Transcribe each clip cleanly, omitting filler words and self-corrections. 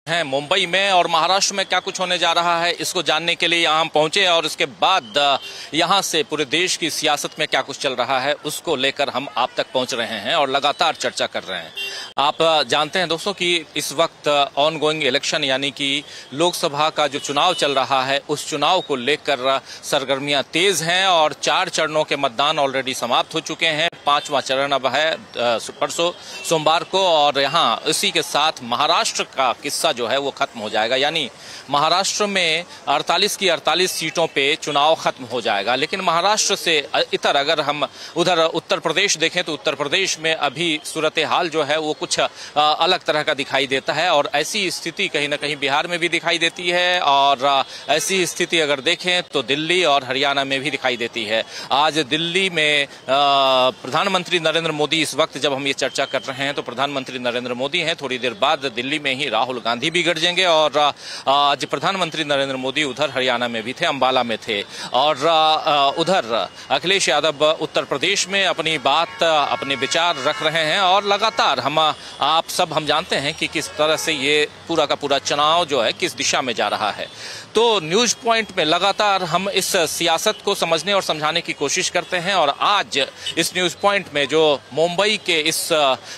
हैं मुंबई में और महाराष्ट्र में क्या कुछ होने जा रहा है, इसको जानने के लिए यहाँ हम पहुंचे और उसके बाद यहाँ से पूरे देश की सियासत में क्या कुछ चल रहा है उसको लेकर हम आप तक पहुंच रहे हैं और लगातार चर्चा कर रहे हैं। आप जानते हैं दोस्तों कि इस वक्त ऑन गोइंग इलेक्शन यानी कि लोकसभा का जो चुनाव चल रहा है उस चुनाव को लेकर सरगर्मियां तेज हैं और 4 चरणों के मतदान ऑलरेडी समाप्त हो चुके हैं। 5वां चरण अब है परसों सोमवार को और यहाँ इसी के साथ महाराष्ट्र का किस्सा जो है वो खत्म हो जाएगा, यानी महाराष्ट्र में 48 की 48 सीटों पे चुनाव खत्म हो जाएगा। लेकिन महाराष्ट्र से इतर अगर हम उधर उत्तर प्रदेश देखें तो उत्तर प्रदेश में अभी सूरत हाल जो है वो कुछ अलग तरह का दिखाई देता है और ऐसी स्थिति कहीं ना कहीं बिहार में भी दिखाई देती है और ऐसी स्थिति अगर देखें तो दिल्ली और हरियाणा में भी दिखाई देती है। आज दिल्ली में प्रधानमंत्री नरेंद्र मोदी, इस वक्त जब हम ये चर्चा कर रहे हैं तो प्रधानमंत्री नरेंद्र मोदी हैं, थोड़ी देर बाद दिल्ली में ही राहुल गांधी भी गरजेंगे और आज प्रधानमंत्री नरेंद्र मोदी उधर हरियाणा में भी थे, अंबाला में थे और उधर अखिलेश यादव उत्तर प्रदेश में अपनी बात अपने विचार रख रहे हैं और लगातार हम जानते हैं कि किस तरह से ये पूरा का पूरा चुनाव जो है किस दिशा में जा रहा है। तो न्यूज पॉइंट में लगातार हम इस सियासत को समझने और समझाने की कोशिश करते हैं और आज इस न्यूज पॉइंट में जो मुंबई के इस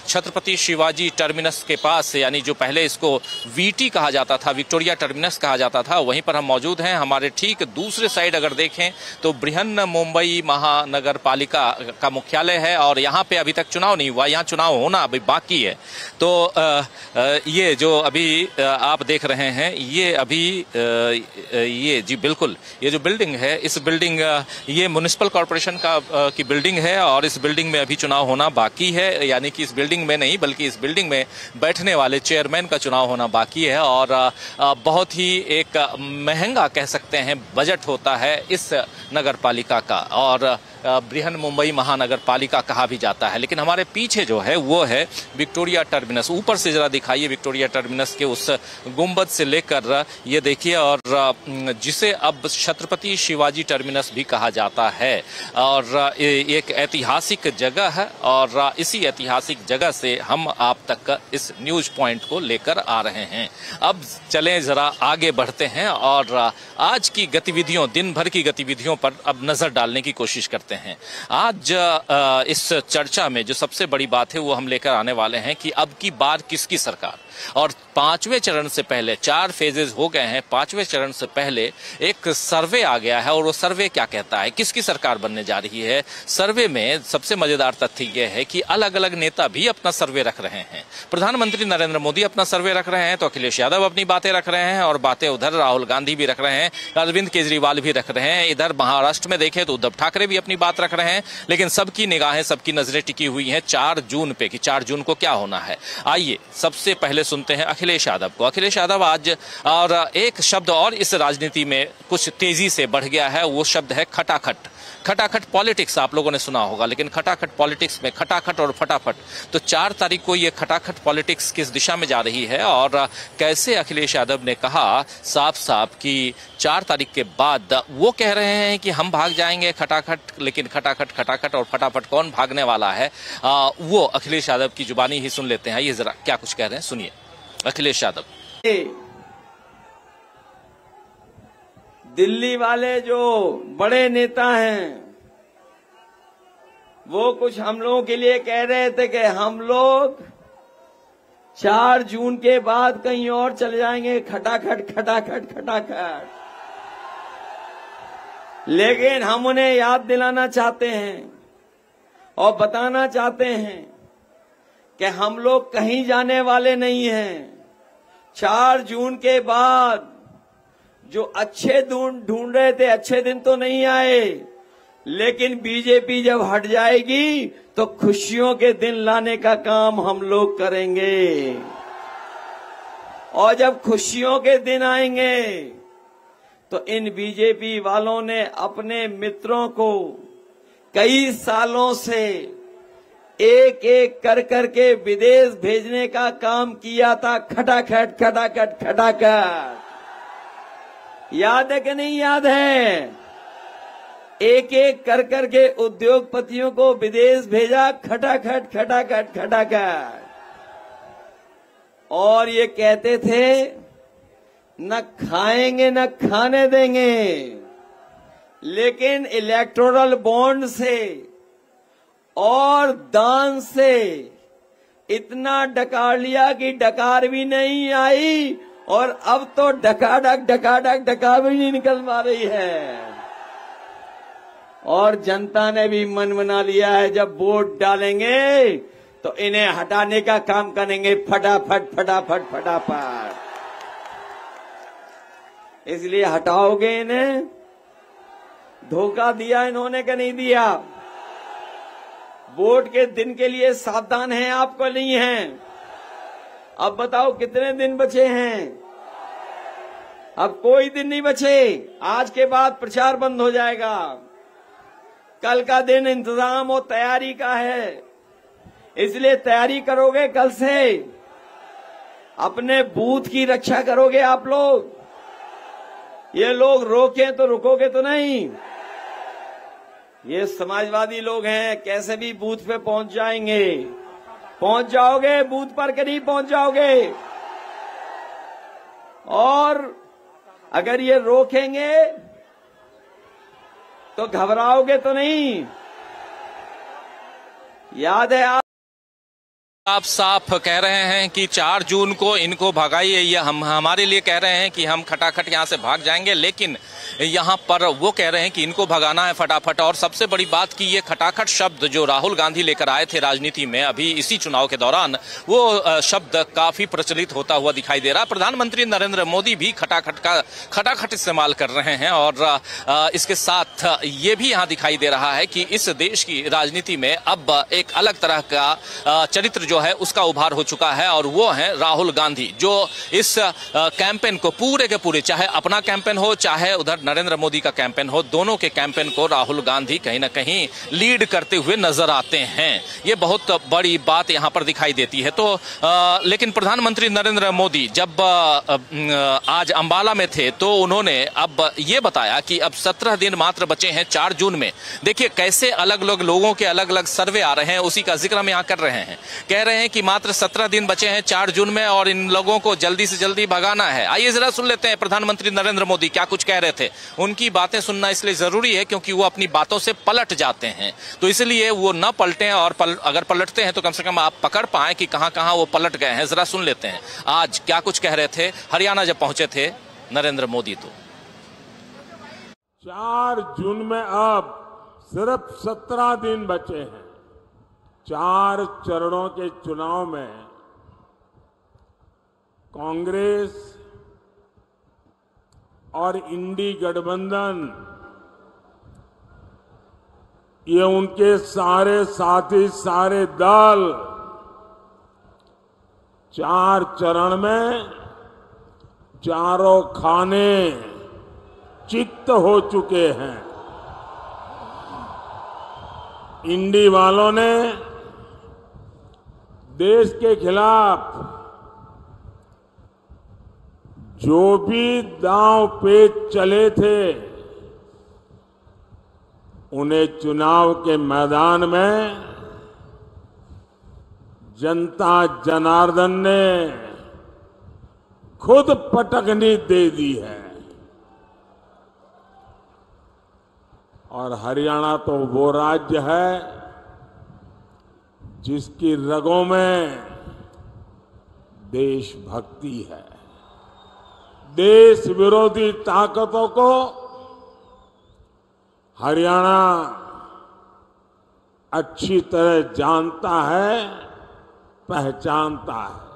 छत्रपति शिवाजी टर्मिनस के पास, यानी जो पहले इसको वीटी कहा जाता था, विक्टोरिया टर्मिनस कहा जाता था, वहीं पर हम मौजूद हैं। हमारे ठीक दूसरे साइड अगर देखें तो बृहन मुंबई महानगर पालिका का मुख्यालय है और यहाँ पे अभी तक चुनाव नहीं हुआ, यहाँ चुनाव होना अभी बाकी है। तो ये जो अभी आप देख रहे हैं ये जी बिल्कुल ये जो बिल्डिंग है, इस बिल्डिंग ये म्युनिसिपल कॉर्पोरेशन की बिल्डिंग है और इस बिल्डिंग में अभी चुनाव होना बाकी है, यानी कि इस बिल्डिंग में नहीं बल्कि इस बिल्डिंग में बैठने वाले चेयरमैन का चुनाव होना बाकी है और बहुत ही एक महंगा कह सकते हैं बजट होता है इस नगर पालिका का और बृहन मुंबई महानगर पालिका कहा भी जाता है। लेकिन हमारे पीछे जो है वो है विक्टोरिया टर्मिनस। ऊपर से जरा दिखाइए विक्टोरिया टर्मिनस के उस गुंबद से लेकर ये देखिए और जिसे अब छत्रपति शिवाजी टर्मिनस भी कहा जाता है और एक ऐतिहासिक जगह है और इसी ऐतिहासिक जगह से हम आप तक इस न्यूज पॉइंट को लेकर आ रहे हैं। अब चलें जरा आगे बढ़ते हैं और आज की गतिविधियों, दिन भर की गतिविधियों पर अब नजर डालने की कोशिश करते हैं। आज इस चर्चा में जो सबसे बड़ी बात है वो हम लेकर आने वाले हैं कि अब की बार किसकी सरकार, और 5वें चरण से पहले 4 फेजेस हो गए हैं, 5वें चरण से पहले एक सर्वे आ गया है और वो सर्वे क्या कहता है, किसकी सरकार बनने जा रही है। सर्वे में सबसे मजेदार तथ्य यह है कि अलग अलग नेता भी अपना सर्वे रख रहे हैं। प्रधानमंत्री नरेंद्र मोदी अपना सर्वे रख रहे हैं तो अखिलेश यादव अपनी बातें रख रहे हैं और बातें उधर राहुल गांधी भी रख रहे हैं, अरविंद केजरीवाल भी रख रहे हैं। इधर महाराष्ट्र में देखें तो उद्धव ठाकरे भी अपनी बात रख रहे हैं। लेकिन सबकी निगाहें, सबकी नजरें टिकी हुई हैं 4 जून पे कि 4 जून को क्या होना है। आइए सबसे पहले सुनते हैं अखिलेश यादव को। अखिलेश यादव आज और एक शब्द और इस राजनीति में कुछ तेजी से बढ़ गया है, वो शब्द है खटाखट। खटाखट पॉलिटिक्स आप लोगों ने सुना होगा, लेकिन खटाखट पॉलिटिक्स में खटाखट और फटाफट, तो 4 तारीख को ये खटाखट पॉलिटिक्स किस दिशा में जा रही है और कैसे अखिलेश यादव ने कहा साफ साफ कि 4 तारीख के बाद वो कह रहे हैं कि हम भाग जाएंगे खटाखट, लेकिन खटाखट और फटाफट कौन भागने वाला है वो अखिलेश यादव की जुबानी ही सुन लेते हैं। ये जरा क्या कुछ कह रहे हैं सुनिए अखिलेश यादव। दिल्ली वाले जो बड़े नेता हैं वो कुछ हम लोगों के लिए कह रहे थे कि हम लोग 4 जून के बाद कहीं और चले जाएंगे, खटाखट खटाखट खटाखट। लेकिन हम उन्हें याद दिलाना चाहते हैं और बताना चाहते हैं कि हम लोग कहीं जाने वाले नहीं हैं। 4 जून के बाद जो अच्छे ढूंढ रहे थे, अच्छे दिन तो नहीं आए, लेकिन बीजेपी जब हट जाएगी तो खुशियों के दिन लाने का काम हम लोग करेंगे। और जब खुशियों के दिन आएंगे तो इन बीजेपी वालों ने अपने मित्रों को कई सालों से एक एक कर करके विदेश भेजने का काम किया था। खटाखट खटाखट खटाखट, याद है कि नहीं याद है? एक एक कर करके उद्योगपतियों को विदेश भेजा, खटाखट खटाखट खटाखट। और ये कहते थे न खाएंगे न खाने देंगे, लेकिन इलेक्टोरल बॉन्ड से और दान से इतना डकार लिया कि डकार भी नहीं आई, और अब तो डकार भी नहीं निकल पा रही है। और जनता ने भी मन बना लिया है, जब वोट डालेंगे तो इन्हें हटाने का काम करेंगे फटाफट फटाफट फटाफट। इसलिए हटाओगे इन्हें? धोखा दिया इन्होंने कि नहीं दिया? वोट के दिन के लिए सावधान हैं आपको नहीं हैं? अब बताओ कितने दिन बचे हैं? अब कोई दिन नहीं बचे। आज के बाद प्रचार बंद हो जाएगा। कल का दिन इंतजाम और तैयारी का है, इसलिए तैयारी करोगे कल से। अपने बूथ की रक्षा करोगे आप लोग। ये लोग रोकें तो रुकोगे तो नहीं। ये समाजवादी लोग हैं, कैसे भी बूथ पे पहुंच जाएंगे। पहुंच जाओगे बूथ पर के नहीं पहुंच जाओगे। और अगर ये रोकेंगे तो घबराओगे तो नहीं। याद है आप साफ कह रहे हैं कि 4 जून को इनको भगाइए, या हम हमारे लिए कह रहे हैं कि हम खटाखट यहां से भाग जाएंगे, लेकिन यहां पर वो कह रहे हैं कि इनको भगाना है फटाफट। और सबसे बड़ी बात कि ये खटाखट शब्द जो राहुल गांधी लेकर आए थे राजनीति में अभी इसी चुनाव के दौरान, वो शब्द काफी प्रचलित होता हुआ दिखाई दे रहा है। प्रधानमंत्री नरेंद्र मोदी भी खटाखट इस्तेमाल कर रहे हैं, और इसके साथ ये भी यहां दिखाई दे रहा है कि इस देश की राजनीति में अब एक अलग तरह का चरित्र जो है उसका उभार हो चुका है, और वो है राहुल गांधी, जो इस कैंपेन को पूरे के पूरे, चाहे अपना कैंपेन हो चाहे उधर नरेंद्र मोदी का कैंपेन हो, दोनों के कैंपेन को राहुल गांधी कहीं ना कहीं लीड करते हुए नजर आते हैं। ये बहुत बड़ी बात यहां पर दिखाई देती है। तो लेकिन प्रधानमंत्री नरेंद्र मोदी जब आज अंबाला में थे तो उन्होंने अब ये बताया कि अब 17 दिन मात्र बचे हैं 4 जून में। देखिए कैसे अलग अलग लोगों के अलग अलग सर्वे आ रहे हैं, उसी का जिक्र हम यहां कर रहे हैं। कह रहे हैं कि मात्र 17 दिन बचे हैं 4 जून में और इन लोगों को जल्दी से जल्दी भगाना है। आइए जरा सुन लेते हैं प्रधानमंत्री नरेंद्र मोदी क्या कुछ कह रहे थे। उनकी बातें सुनना इसलिए जरूरी है क्योंकि वो अपनी बातों से पलट जाते हैं, तो इसलिए वो न पलटें, और अगर पलटते हैं तो कम से कम आप पकड़ पाएं कि कहां कहां वो पलट गए हैं। जरा सुन लेते हैं आज क्या कुछ कह रहे थे हरियाणा जब पहुंचे थे नरेंद्र मोदी। तो 4 जून में अब सिर्फ 17 दिन बचे हैं। 4 चरणों के चुनाव में कांग्रेस और इंडी गठबंधन, ये उनके सारे साथी, सारे दल 4 चरण में चारों खाने चित्त हो चुके हैं। इंडी वालों ने देश के खिलाफ जो भी दांव पेच चले थे, उन्हें चुनाव के मैदान में जनता जनार्दन ने खुद पटकनी दे दी है। और हरियाणा तो वो राज्य है जिसकी रगों में देशभक्ति है। देश विरोधी ताकतों को हरियाणा अच्छी तरह जानता है, पहचानता है,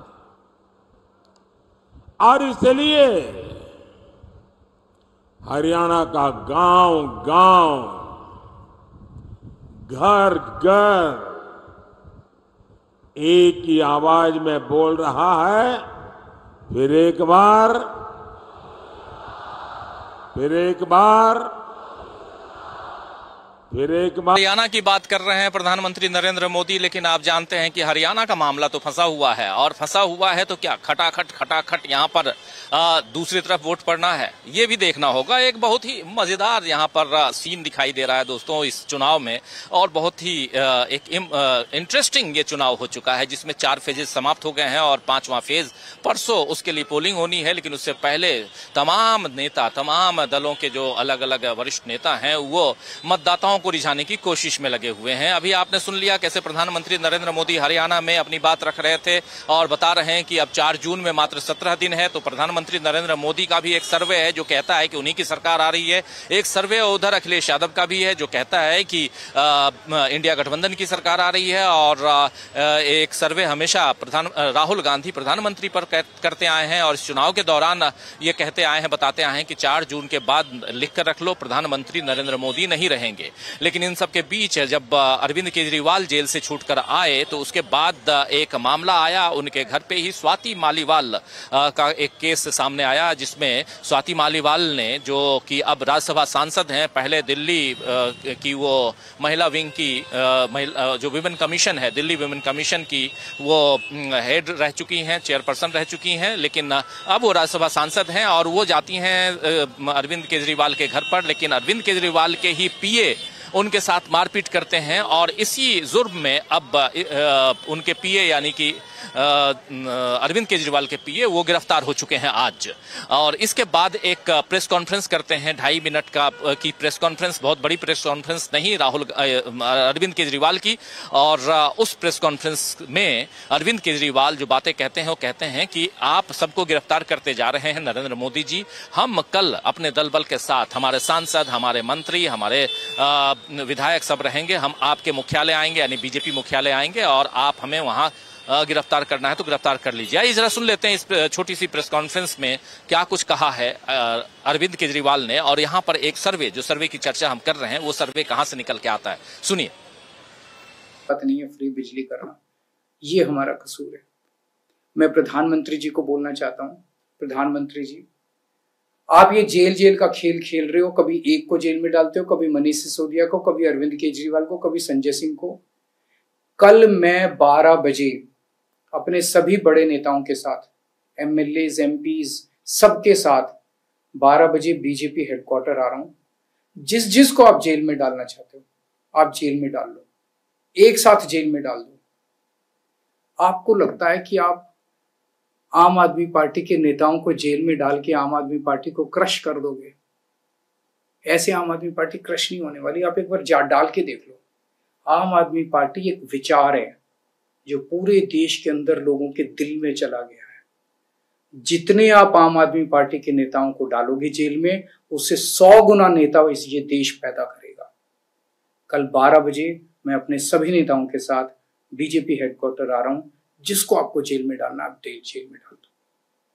और इसलिए हरियाणा का गांव-गांव, घर-घर एक ही आवाज में बोल रहा है, फिर एक फिर एक बार हरियाणा की बात कर रहे हैं प्रधानमंत्री नरेंद्र मोदी, लेकिन आप जानते हैं कि हरियाणा का मामला तो फंसा हुआ है, और फंसा हुआ है तो क्या खटाखट यहाँ पर दूसरी तरफ वोट पड़ना है, ये भी देखना होगा। एक बहुत ही मजेदार यहाँ पर सीन दिखाई दे रहा है दोस्तों इस चुनाव में, और बहुत ही एक इंटरेस्टिंग ये चुनाव हो चुका है, जिसमें 4 फेजेज समाप्त हो गए हैं और 5वां फेज परसों उसके लिए पोलिंग होनी है। लेकिन उससे पहले तमाम नेता, तमाम दलों के जो अलग अलग वरिष्ठ नेता हैं, वो मतदाताओं को रिझाने की कोशिश में लगे हुए हैं। अभी आपने सुन लिया कैसे प्रधानमंत्री नरेंद्र मोदी हरियाणा में अपनी बात रख रहे थे और बता रहे हैं कि अब 4 जून में मात्र 17 दिन है। तो प्रधानमंत्री नरेंद्र मोदी का भी एक सर्वे है जो कहता है कि उन्हीं की सरकार आ रही है। एक सर्वे उधर अखिलेश यादव का भी है जो कहता है कि इंडिया गठबंधन की सरकार आ रही है। और एक सर्वे हमेशा राहुल गांधी प्रधानमंत्री पर करते आए हैं, और इस चुनाव के दौरान ये कहते आए हैं, बताते आए हैं कि 4 जून के बाद लिख कर रख लो, प्रधानमंत्री नरेंद्र मोदी नहीं रहेंगे। लेकिन इन सब के बीच जब अरविंद केजरीवाल जेल से छूटकर आए तो उसके बाद एक मामला आया, उनके घर पे ही स्वाति मालीवाल का एक केस सामने आया, जिसमें स्वाति मालीवाल ने, जो कि अब राज्यसभा सांसद हैं, पहले दिल्ली की वो महिला विंग की जो विमेन कमीशन है, दिल्ली विमेन कमीशन की वो हेड रह चुकी हैं, चेयरपर्सन रह चुकी हैं, लेकिन अब वो राज्यसभा सांसद हैं और वो जाती हैं अरविंद केजरीवाल के घर पर। लेकिन अरविंद केजरीवाल के ही पीए उनके साथ मारपीट करते हैं, और इसी जुर्म में अब उनके पीए यानी कि अरविंद केजरीवाल के पीए वो गिरफ्तार हो चुके हैं आज। और इसके बाद एक प्रेस कॉन्फ्रेंस करते हैं, 2.5 मिनट की प्रेस कॉन्फ्रेंस, बहुत बड़ी प्रेस कॉन्फ्रेंस नहीं अरविंद केजरीवाल की। और उस प्रेस कॉन्फ्रेंस में अरविंद केजरीवाल जो बातें कहते हैं वो कहते हैं कि आप सबको गिरफ्तार करते जा रहे हैं नरेंद्र मोदी जी, हम कल अपने दल बल के साथ, हमारे सांसद, हमारे मंत्री, हमारे विधायक सब रहेंगे, हम आपके मुख्यालय आएंगे यानी बीजेपी मुख्यालय आएंगे, और आप हमें वहां गिरफ्तार करना है तो गिरफ्तार कर लीजिए। आइए जरा सुन लेते हैं इस छोटी सी प्रेस कॉन्फ्रेंस में क्या कुछ कहा है अरविंद केजरीवाल ने। और यहाँ पर एक सर्वे, जो सर्वे की चर्चा हम कर रहे हैं, वो सर्वे कहाँ से निकल के आता है, सुनिए। बात नहीं है फ्री बिजली करना, ये हमारा कसूर है। मैं प्रधानमंत्री जी को बोलना चाहता हूँ, प्रधानमंत्री जी आप ये जेल का खेल खेल रहे हो, कभी एक को जेल में डालते हो, कभी मनीष सिसोदिया को, कभी अरविंद केजरीवाल को, कभी संजय सिंह को। कल मैं 12 बजे अपने सभी बड़े नेताओं के साथ, एमएलएज, एमपीज, सबके साथ 12 बजे बीजेपी हेडक्वार्टर आ रहा हूं। जिसको आप जेल में डालना चाहते हो आप जेल में डाल लो, एक साथ जेल में डाल दो। आपको लगता है कि आप आम आदमी पार्टी के नेताओं को जेल में डाल के आम आदमी पार्टी को क्रश कर दोगे? ऐसे आम आदमी पार्टी क्रश नहीं होने वाली। आप एक बार डाल के देख लो। आम आदमी पार्टी एक विचार है जो पूरे देश के अंदर लोगों के दिल में चला गया है। जितने आप आम आदमी पार्टी के नेताओं को डालोगे जेल में, उससे 100 गुना नेता ये देश पैदा करेगा। कल 12 बजे मैं अपने सभी नेताओं के साथ बीजेपी हेडक्वार्टर आ रहा हूं। जिसको आपको जेल में डालना, आप जेल में डाल दो।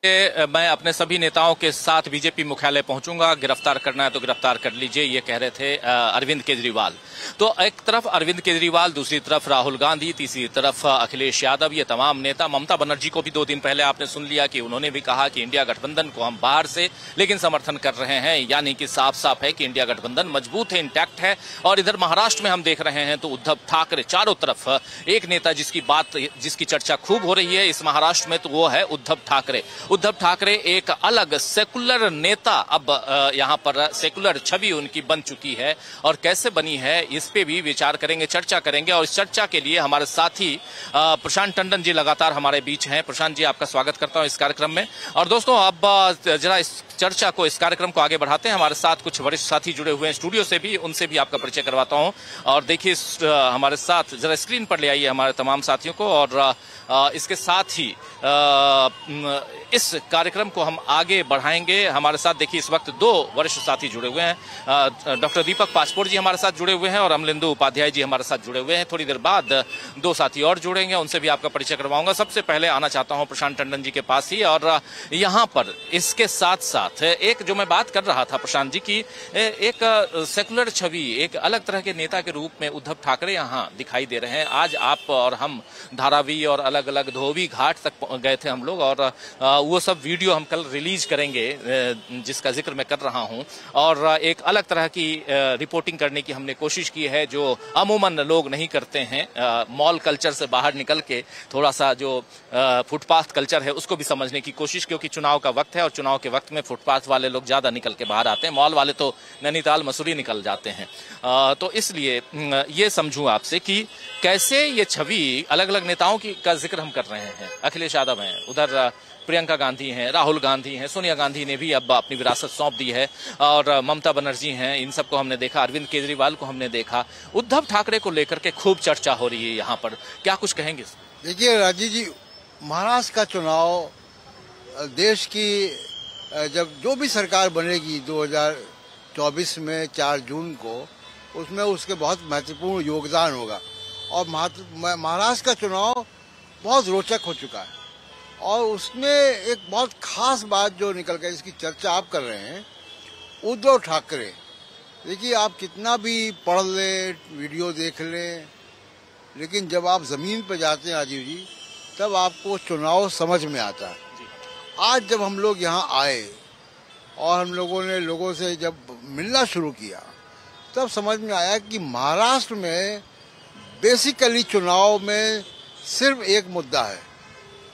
मैं अपने सभी नेताओं के साथ बीजेपी मुख्यालय पहुंचूंगा, गिरफ्तार करना है तो गिरफ्तार कर लीजिए, ये कह रहे थे अरविंद केजरीवाल। तो एक तरफ अरविंद केजरीवाल, दूसरी तरफ राहुल गांधी, तीसरी तरफ अखिलेश यादव, ये तमाम नेता। ममता बनर्जी को भी 2 दिन पहले आपने सुन लिया कि उन्होंने भी कहा कि इंडिया गठबंधन को हम बाहर से लेकिन समर्थन कर रहे हैं, यानी कि साफ साफ है कि इंडिया गठबंधन मजबूत है, इंटैक्ट है। और इधर महाराष्ट्र में हम देख रहे हैं तो उद्धव ठाकरे, चारों तरफ एक नेता जिसकी चर्चा खूब हो रही है इस महाराष्ट्र में, तो वो है उद्धव ठाकरे। उद्धव ठाकरे एक अलग सेकुलर नेता, अब यहां पर सेकुलर छवि उनकी बन चुकी है, और कैसे बनी है इस पे भी विचार करेंगे, चर्चा करेंगे। और इस चर्चा के लिए हमारे साथी प्रशांत टंडन जी लगातार हमारे बीच हैं। प्रशांत जी, आपका स्वागत करता हूं इस कार्यक्रम में। और दोस्तों, अब जरा इस चर्चा को, इस कार्यक्रम को आगे बढ़ाते हैं। हमारे साथ कुछ वरिष्ठ साथी जुड़े हुए हैं स्टूडियो से भी, उनसे भी आपका परिचय करवाता हूं। और देखिए हमारे साथ जरा स्क्रीन पर ले आइए हमारे तमाम साथियों को। और इसके साथ ही इस कार्यक्रम को हम आगे बढ़ाएंगे। हमारे साथ देखिए इस वक्त 2 वरिष्ठ साथी जुड़े हुए हैं। डॉक्टर दीपक पासपोर्ट जी हमारे साथ जुड़े हुए हैं और अमलिंदु उपाध्याय जी हमारे साथ जुड़े हुए हैं। थोड़ी देर बाद 2 साथी और जुड़ेंगे, उनसे भी आपका परिचय करवाऊंगा। सबसे पहले आना चाहता हूं प्रशांत टंडन जी के पास ही। और यहाँ पर इसके साथ साथ एक जो मैं बात कर रहा था प्रशांत जी की, एक सेकुलर छवि, एक अलग तरह के नेता के रूप में उद्धव ठाकरे यहाँ दिखाई दे रहे हैं। आज आप और हम धारावी और अलग अलग धोबी घाट तक गए थे हम लोग, और वो सब वीडियो हम कल रिलीज करेंगे जिसका जिक्र मैं कर रहा हूं। और एक अलग तरह की रिपोर्टिंग करने की हमने कोशिश की है जो अमूमन लोग नहीं करते हैं। मॉल कल्चर से बाहर निकल के थोड़ा सा जो फुटपाथ कल्चर है उसको भी समझने की कोशिश, क्योंकि चुनाव का वक्त है और चुनाव के वक्त में फुटपाथ वाले लोग ज्यादा निकल के बाहर आते हैं, मॉल वाले तो नैनीताल मसूरी निकल जाते हैं। तो इसलिए ये समझूं आपसे कि कैसे ये छवि अलग अलग नेताओं की का जिक्र हम कर रहे हैं। अखिलेश यादव हैं, उधर प्रियंका गांधी हैं, राहुल गांधी हैं, सोनिया गांधी ने भी अब अपनी विरासत सौंप दी है, और ममता बनर्जी हैं, इन सबको हमने देखा, अरविंद केजरीवाल को हमने देखा। उद्धव ठाकरे को लेकर के खूब चर्चा हो रही है यहाँ पर, क्या कुछ कहेंगे? देखिए राजीव जी, महाराष्ट्र का चुनाव देश की जब जो भी सरकार बनेगी 2024 में 4 जून को, उसमें उसके बहुत महत्वपूर्ण योगदान होगा। और महाराष्ट्र का चुनाव बहुत रोचक हो चुका है, और उसमें एक बहुत खास बात जो निकल गई, इसकी चर्चा आप कर रहे हैं, उद्धव ठाकरे। देखिए, आप कितना भी पढ़ लें, वीडियो देख लें, लेकिन जब आप जमीन पर जाते हैं राजीव जी, तब आपको चुनाव समझ में आता है। आज जब हम लोग यहाँ आए और हम लोगों ने लोगों से जब मिलना शुरू किया, तब समझ में आया कि महाराष्ट्र में बेसिकली चुनाव में सिर्फ एक मुद्दा है।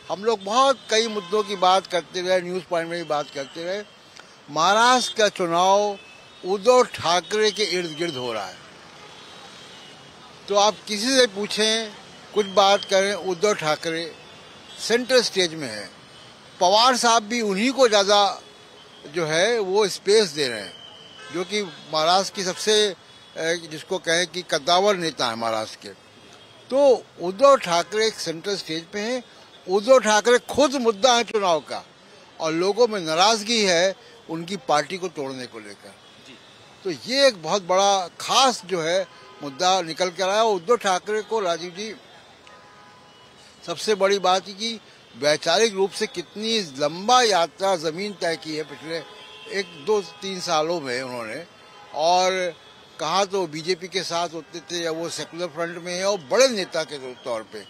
हम लोग बहुत कई मुद्दों की बात करते रहे, न्यूज़ पॉइंट में भी बात करते रहे। महाराष्ट्र का चुनाव उद्धव ठाकरे के इर्द गिर्द हो रहा है। तो आप किसी से पूछें, कुछ बात करें, उद्धव ठाकरे सेंटर स्टेज में है। पवार साहब भी उन्हीं को ज़्यादा जो है वो स्पेस दे रहे हैं, जो कि महाराष्ट्र की सबसे जिसको कहें कि कद्दावर नेता है महाराष्ट्र के। तो उद्धव ठाकरे सेंट्रल स्टेज पे हैं। उद्धव ठाकरे खुद मुद्दा है चुनाव का, और लोगों में नाराजगी है उनकी पार्टी को तोड़ने को लेकर। तो ये एक बहुत बड़ा खास जो है मुद्दा निकल कर आया। उद्धव ठाकरे को राजीव जी सबसे बड़ी बात है कि वैचारिक रूप से कितनी लंबा यात्रा जमीन तय की है पिछले 1-2-3 सालों में उन्होंने, और कहाँ तो बीजेपी के साथ होते थे या वो सेकुलर फ्रंट में है, और बड़े नेता के तौर पे।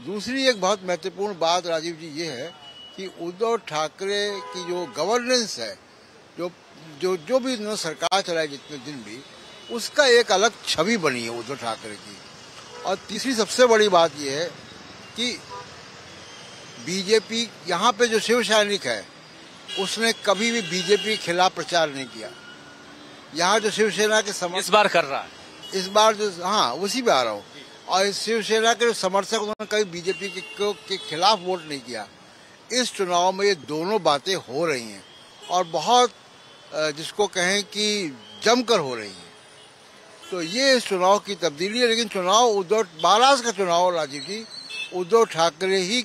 दूसरी एक बहुत महत्वपूर्ण बात राजीव जी ये है कि उद्धव ठाकरे की जो गवर्नेंस है, जो भी उन्होंने सरकार चलाई जितने दिन भी, उसका एक अलग छवि बनी है उद्धव ठाकरे की। और तीसरी सबसे बड़ी बात ये है कि बीजेपी यहाँ पे जो शिव सैनिक है, उसने कभी भी बीजेपी के खिलाफ प्रचार नहीं किया। यहाँ जो शिवसेना के इस बार कर रहा है, इस बार जो, हाँ उसी पे आ रहा हूँ, और शिवसेना के समर्थक उन्होंने कभी बीजेपी के खिलाफ वोट नहीं किया। इस चुनाव में ये दोनों बातें हो रही हैं, और बहुत जिसको कहें कि जमकर हो रही हैं। तो ये इस चुनाव की तब्दीली है। लेकिन चुनाव महाराष्ट्र का चुनाव राजीव जी उद्धव ठाकरे ही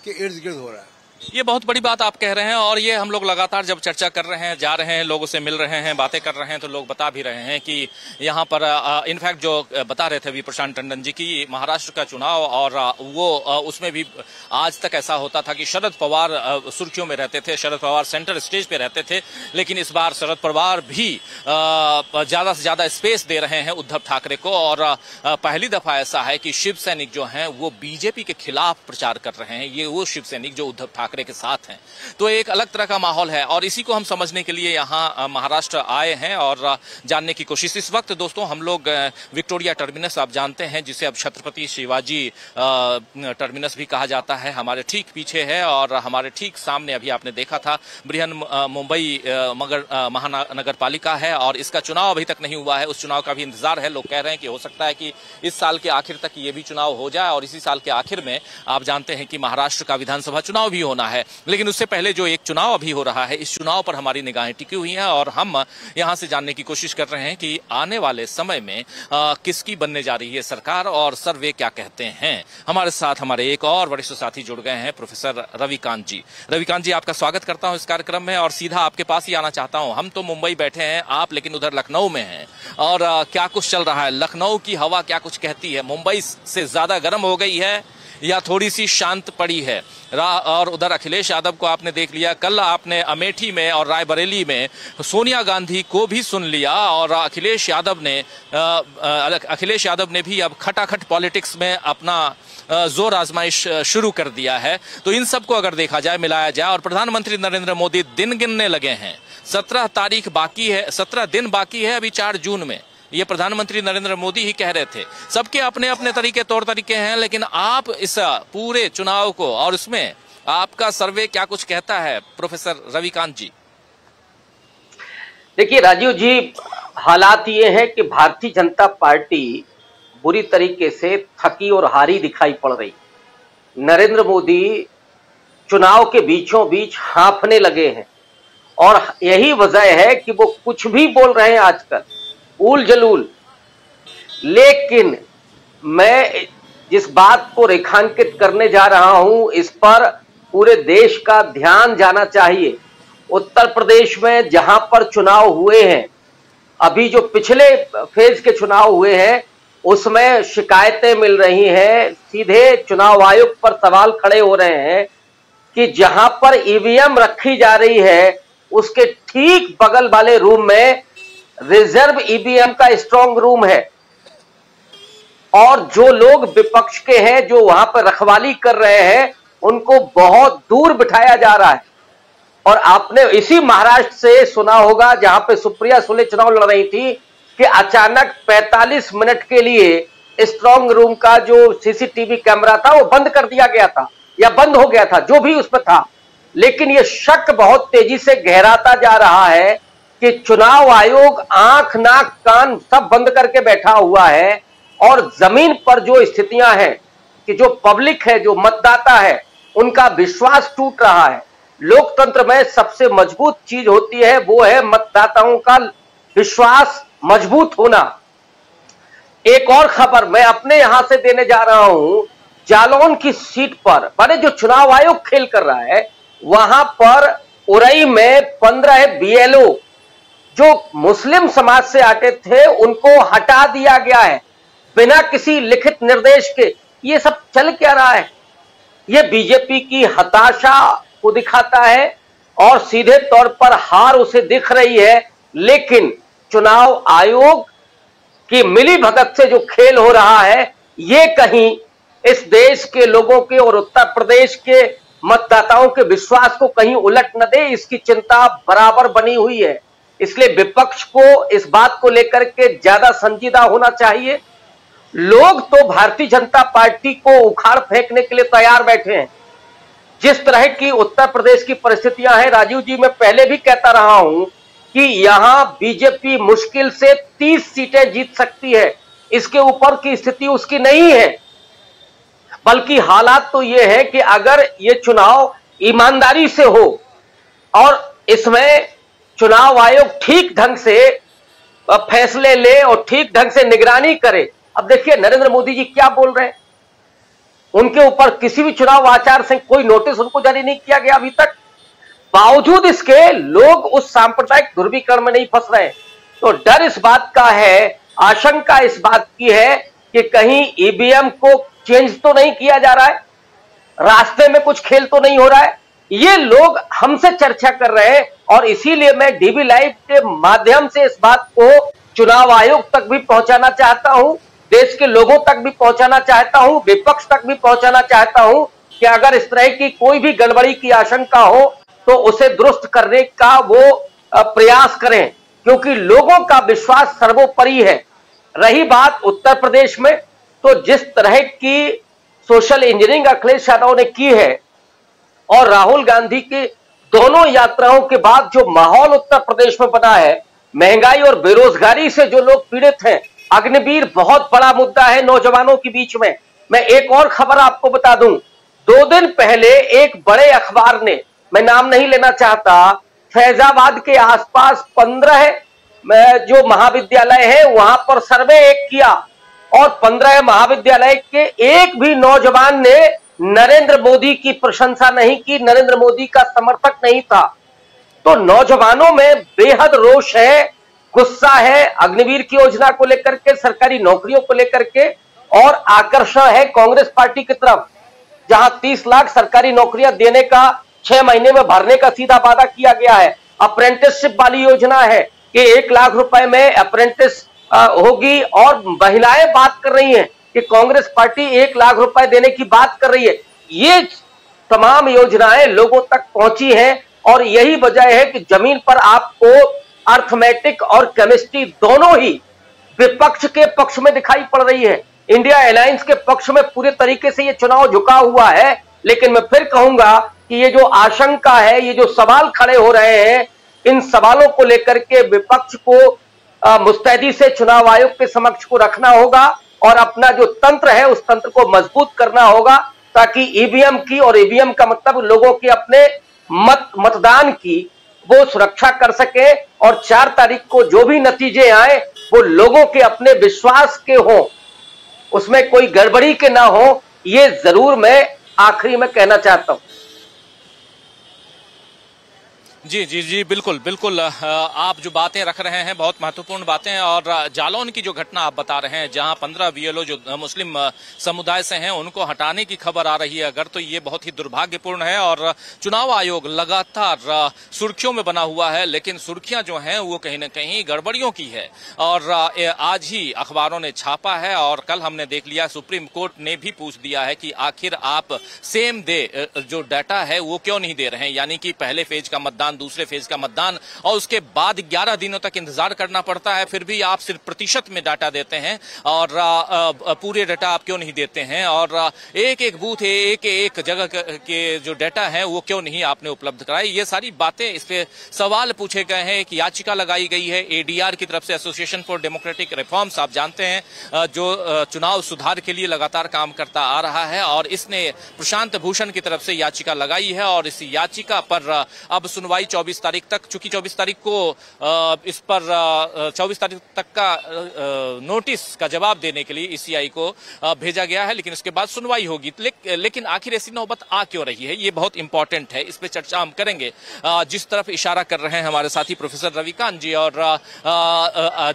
के इर्द गिर्द हो रहा है। ये बहुत बड़ी बात आप कह रहे हैं, और ये हम लोग लगातार जब चर्चा कर रहे हैं, जा रहे हैं, लोगों से मिल रहे हैं, बातें कर रहे हैं, तो लोग बता भी रहे हैं कि यहाँ पर इनफैक्ट जो बता रहे थे वी प्रशांत टंडन जी की महाराष्ट्र का चुनाव, और वो उसमें भी आज तक ऐसा होता था कि शरद पवार सुर्खियों में रहते थे, शरद पवार सेंटर स्टेज पे रहते थे, लेकिन इस बार शरद पवार भी ज्यादा से ज्यादा स्पेस दे रहे हैं उद्धव ठाकरे को। और पहली दफा ऐसा है कि शिव सैनिक जो हैं वो बीजेपी के खिलाफ प्रचार कर रहे हैं, ये वो शिव सैनिक जो उद्धव ठाकरे के साथ हैं। तो एक अलग तरह का माहौल है, और इसी को हम समझने के लिए यहाँ महाराष्ट्र आए हैं और जानने की कोशिश। इस वक्त दोस्तों हम लोग विक्टोरिया टर्मिनस, आप जानते हैं, जिसे अब छत्रपति शिवाजी टर्मिनस भी कहा जाता है, हमारे ठीक पीछे है, और हमारे ठीक सामने अभी आपने देखा था बृहन मुंबई महानगर पालिका है, और इसका चुनाव अभी तक नहीं हुआ है, उस चुनाव का भी इंतजार है। लोग कह रहे हैं कि हो सकता है कि इस साल के आखिर तक ये भी चुनाव हो जाए, और इसी साल के आखिर में आप जानते हैं कि महाराष्ट्र का विधानसभा चुनाव भी होना है। लेकिन उससे पहले जो एक चुनाव अभी हो रहा है, इस चुनाव पर हमारी निगाहें टिकी हुई हैं, और हम यहां से जानने की कोशिश कर रहे हैं कि आने वाले समय में किसकी बनने जा रही है सरकार, और सर्वे क्या कहते हैं। हमारे साथ हमारे एक और वरिष्ठ साथी जुड़ गए हैं, प्रोफेसर रविकांत जी। रविकांत जी, आपका स्वागत करता हूं इस कार्यक्रम में, और सीधा आपके पास ही आना चाहता हूं। हम तो मुंबई बैठे हैं, आप लेकिन उधर लखनऊ में हैं, और क्या कुछ चल रहा है? लखनऊ की हवा क्या कुछ कहती है? मुंबई से ज्यादा गर्म हो गई है या थोड़ी सी शांत पड़ी है। और उधर अखिलेश यादव को आपने देख लिया, कल आपने अमेठी में और रायबरेली में सोनिया गांधी को भी सुन लिया और अखिलेश यादव ने भी अब खटाखट पॉलिटिक्स में अपना जोर आजमाइश शुरू कर दिया है। तो इन सबको अगर देखा जाए, मिलाया जाए, और प्रधानमंत्री नरेंद्र मोदी दिन गिनने लगे हैं। 17 तारीख बाकी है, 17 दिन बाकी है अभी 4 जून में। ये प्रधानमंत्री नरेंद्र मोदी ही कह रहे थे। सबके अपने अपने तरीके तौर तरीके हैं, लेकिन आप इस पूरे चुनाव को और इसमें आपका सर्वे क्या कुछ कहता है, प्रोफेसर रविकांत जी? देखिए राजीव जी, हालात ये है कि भारतीय जनता पार्टी बुरी तरीके से थकी और हारी दिखाई पड़ रही। नरेंद्र मोदी चुनाव के बीचों बीच हाँफने लगे हैं और यही वजह है कि वो कुछ भी बोल रहे हैं आजकल, उल जलूल। लेकिन मैं जिस बात को रेखांकित करने जा रहा हूं, इस पर पूरे देश का ध्यान जाना चाहिए। उत्तर प्रदेश में जहां पर चुनाव हुए हैं, अभी जो पिछले फेज के चुनाव हुए हैं, उसमें शिकायतें मिल रही हैं, सीधे चुनाव आयोग पर सवाल खड़े हो रहे हैं कि जहां पर ईवीएम रखी जा रही है, उसके ठीक बगल वाले रूम में रिजर्व ईवीएम का स्ट्रांग रूम है और जो लोग विपक्ष के हैं, जो वहां पर रखवाली कर रहे हैं, उनको बहुत दूर बिठाया जा रहा है। और आपने इसी महाराष्ट्र से सुना होगा, जहां पे सुप्रिया सुले चुनाव लड़ रही थी, कि अचानक 45 मिनट के लिए स्ट्रांग रूम का जो सीसीटीवी कैमरा था वो बंद कर दिया गया था या बंद हो गया था, जो भी उसमें था। लेकिन ये शक बहुत तेजी से गहराता जा रहा है कि चुनाव आयोग आंख नाक कान सब बंद करके बैठा हुआ है और जमीन पर जो स्थितियां हैं कि जो पब्लिक है, जो मतदाता है, उनका विश्वास टूट रहा है। लोकतंत्र में सबसे मजबूत चीज होती है वो है मतदाताओं का विश्वास मजबूत होना। एक और खबर मैं अपने यहां से देने जा रहा हूं, जालौन की सीट पर माने जो चुनाव आयोग खेल कर रहा है, वहां पर उरई में 15 बीएलओ जो मुस्लिम समाज से आते थे, उनको हटा दिया गया है बिना किसी लिखित निर्देश के। ये सब चल क्या रहा है? ये बीजेपी की हताशा को दिखाता है और सीधे तौर पर हार उसे दिख रही है। लेकिन चुनाव आयोग की मिली भगत से जो खेल हो रहा है, ये कहीं इस देश के लोगों के और उत्तर प्रदेश के मतदाताओं के विश्वास को कहीं उलट न दे, इसकी चिंता बराबर बनी हुई है। इसलिए विपक्ष को इस बात को लेकर के ज्यादा संजीदा होना चाहिए। लोग तो भारतीय जनता पार्टी को उखाड़ फेंकने के लिए तैयार बैठे हैं। जिस तरह की उत्तर प्रदेश की परिस्थितियां हैं राजीव जी, मैं पहले भी कहता रहा हूं कि यहां बीजेपी मुश्किल से 30 सीटें जीत सकती है, इसके ऊपर की स्थिति उसकी नहीं है। बल्कि हालात तो यह है कि अगर ये चुनाव ईमानदारी से हो और इसमें चुनाव आयोग ठीक ढंग से फैसले ले और ठीक ढंग से निगरानी करे। अब देखिए नरेंद्र मोदी जी क्या बोल रहे हैं, उनके ऊपर किसी भी चुनाव आचार से कोई नोटिस उनको जारी नहीं किया गया अभी तक। बावजूद इसके लोग उस सांप्रदायिक ध्रुवीकरण में नहीं फंस रहे। तो डर इस बात का है, आशंका इस बात की है कि कहीं ईवीएम को चेंज तो नहीं किया जा रहा है, रास्ते में कुछ खेल तो नहीं हो रहा है। ये लोग हमसे चर्चा कर रहे हैं और इसीलिए मैं डीवी लाइव के माध्यम से इस बात को चुनाव आयोग तक भी पहुंचाना चाहता हूं, देश के लोगों तक भी पहुंचाना चाहता हूं, विपक्ष तक भी पहुंचाना चाहता हूं कि अगर इस तरह की कोई भी गड़बड़ी की आशंका हो तो उसे दुरुस्त करने का वो प्रयास करें, क्योंकि लोगों का विश्वास सर्वोपरि है। रही बात उत्तर प्रदेश में, तो जिस तरह की सोशल इंजीनियरिंग अखिलेश यादव ने की है और राहुल गांधी की दोनों यात्राओं के बाद जो माहौल उत्तर प्रदेश में बना है, महंगाई और बेरोजगारी से जो लोग पीड़ित हैं, अग्निवीर बहुत बड़ा मुद्दा है नौजवानों के बीच में। मैं एक और खबर आपको बता दूं, 2 दिन पहले एक बड़े अखबार ने, मैं नाम नहीं लेना चाहता, फैजाबाद के आसपास 15 जो महाविद्यालय है वहां पर सर्वे एक किया और 15 महाविद्यालय के एक भी नौजवान ने नरेंद्र मोदी की प्रशंसा नहीं की, नरेंद्र मोदी का समर्थक नहीं था। तो नौजवानों में बेहद रोष है, गुस्सा है अग्निवीर की योजना को लेकर के, सरकारी नौकरियों को लेकर के, और आकर्षण है कांग्रेस पार्टी की तरफ। जहां 30 लाख सरकारी नौकरियां देने का 6 महीने में भरने का सीधा वादा किया गया है। अप्रेंटिसशिप वाली योजना है कि 1 लाख रुपए में अप्रेंटिस होगी, और महिलाएं बात कर रही हैं कि कांग्रेस पार्टी 1 लाख रुपए देने की बात कर रही है। ये तमाम योजनाएं लोगों तक पहुंची हैं, और यही वजह है कि जमीन पर आपको अर्थमेटिक और केमिस्ट्री दोनों ही विपक्ष के पक्ष में दिखाई पड़ रही है। इंडिया अलायंस के पक्ष में पूरे तरीके से ये चुनाव झुका हुआ है। लेकिन मैं फिर कहूंगा कि ये जो आशंका है, ये जो सवाल खड़े हो रहे हैं, इन सवालों को लेकर के विपक्ष को मुस्तैदी से चुनाव आयोग के समक्ष को रखना होगा, और अपना जो तंत्र है उस तंत्र को मजबूत करना होगा, ताकि ईवीएम की, और ईवीएम का मतलब लोगों की अपने मतदान की, वो सुरक्षा कर सके, और 4 तारीख को जो भी नतीजे आए वो लोगों के अपने विश्वास के हों, उसमें कोई गड़बड़ी के ना हो। ये जरूर मैं आखिरी में कहना चाहता हूं। जी जी जी, बिल्कुल बिल्कुल। आप जो बातें रख रहे हैं बहुत महत्वपूर्ण बातें, और जालौन की जो घटना आप बता रहे हैं जहां 15 बीएलओ जो मुस्लिम समुदाय से हैं उनको हटाने की खबर आ रही है अगर, तो ये बहुत ही दुर्भाग्यपूर्ण है। और चुनाव आयोग लगातार सुर्खियों में बना हुआ है, लेकिन सुर्खियां जो हैं वो कहीं ना कहीं गड़बड़ियों की है। और आज ही अखबारों ने छापा है, और कल हमने देख लिया सुप्रीम कोर्ट ने भी पूछ दिया है कि आखिर आप सेम डे जो डाटा है वो क्यों नहीं दे रहे हैं, यानी कि पहले फेज का मतदान, दूसरे फेज का मतदान, और उसके बाद 11 दिनों तक इंतजार करना पड़ता है, फिर भी आप सिर्फ प्रतिशत में डाटा देते हैं, और पूरे डाटा आप क्यों नहीं देते हैं, और एक एक बूथ, एक एक जगह के जो डाटा है वो क्यों नहीं आपने उपलब्ध कराए। ये सारी बातें, इस पे सवाल पूछे गए हैं। एक याचिका लगाई गई है एडीआर की तरफ से, एसोसिएशन फॉर डेमोक्रेटिक रिफॉर्म्स, आप जानते हैं जो चुनाव सुधार के लिए लगातार काम करता आ रहा है, और इसने प्रशांत भूषण की तरफ से याचिका लगाई है, और इस याचिका पर अब सुनवाई 24 तारीख तक, चूंकि 24 तारीख को इस पर 24 तारीख तक का नोटिस का जवाब देने के लिए ईसीआई को भेजा गया है, लेकिन उसके बाद सुनवाई होगी। लेकिन आखिर ऐसी नौबत आ क्यों रही है, ये बहुत इंपॉर्टेंट है, इस पे चर्चा हम करेंगे। जिस तरफ इशारा कर रहे हैं हमारे साथी प्रोफेसर रविकांत जी, और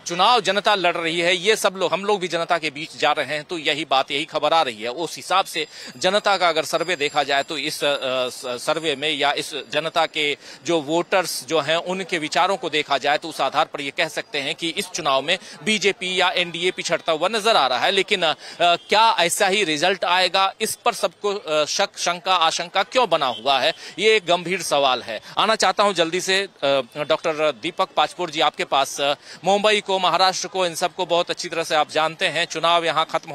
चुनाव जनता लड़ रही है, ये सब लोग, हम लोग भी जनता के बीच जा रहे हैं, तो यही बात, यही खबर आ रही है। उस हिसाब से जनता का अगर सर्वे देखा जाए तो इस सर्वे में, या इस जनता के जो वोटर्स जो हैं उनके विचारों को देखा जाए तो उस आधार पर यह कह सकते हैं कि इस चुनाव में बीजेपी या एनडीए पिछड़ता हुआ नजर आ रहा है। लेकिन क्या ऐसा ही रिजल्ट आएगा, इस पर सबको शक, शंका, आशंका क्यों बना हुआ है, ये एक गंभीर सवाल है। आना चाहता हूं जल्दी से डॉक्टर दीपक पाचपोर जी आपके पास। मुंबई को, महाराष्ट्र को, इन सबको बहुत अच्छी तरह से आप जानते हैं। चुनाव यहां खत्म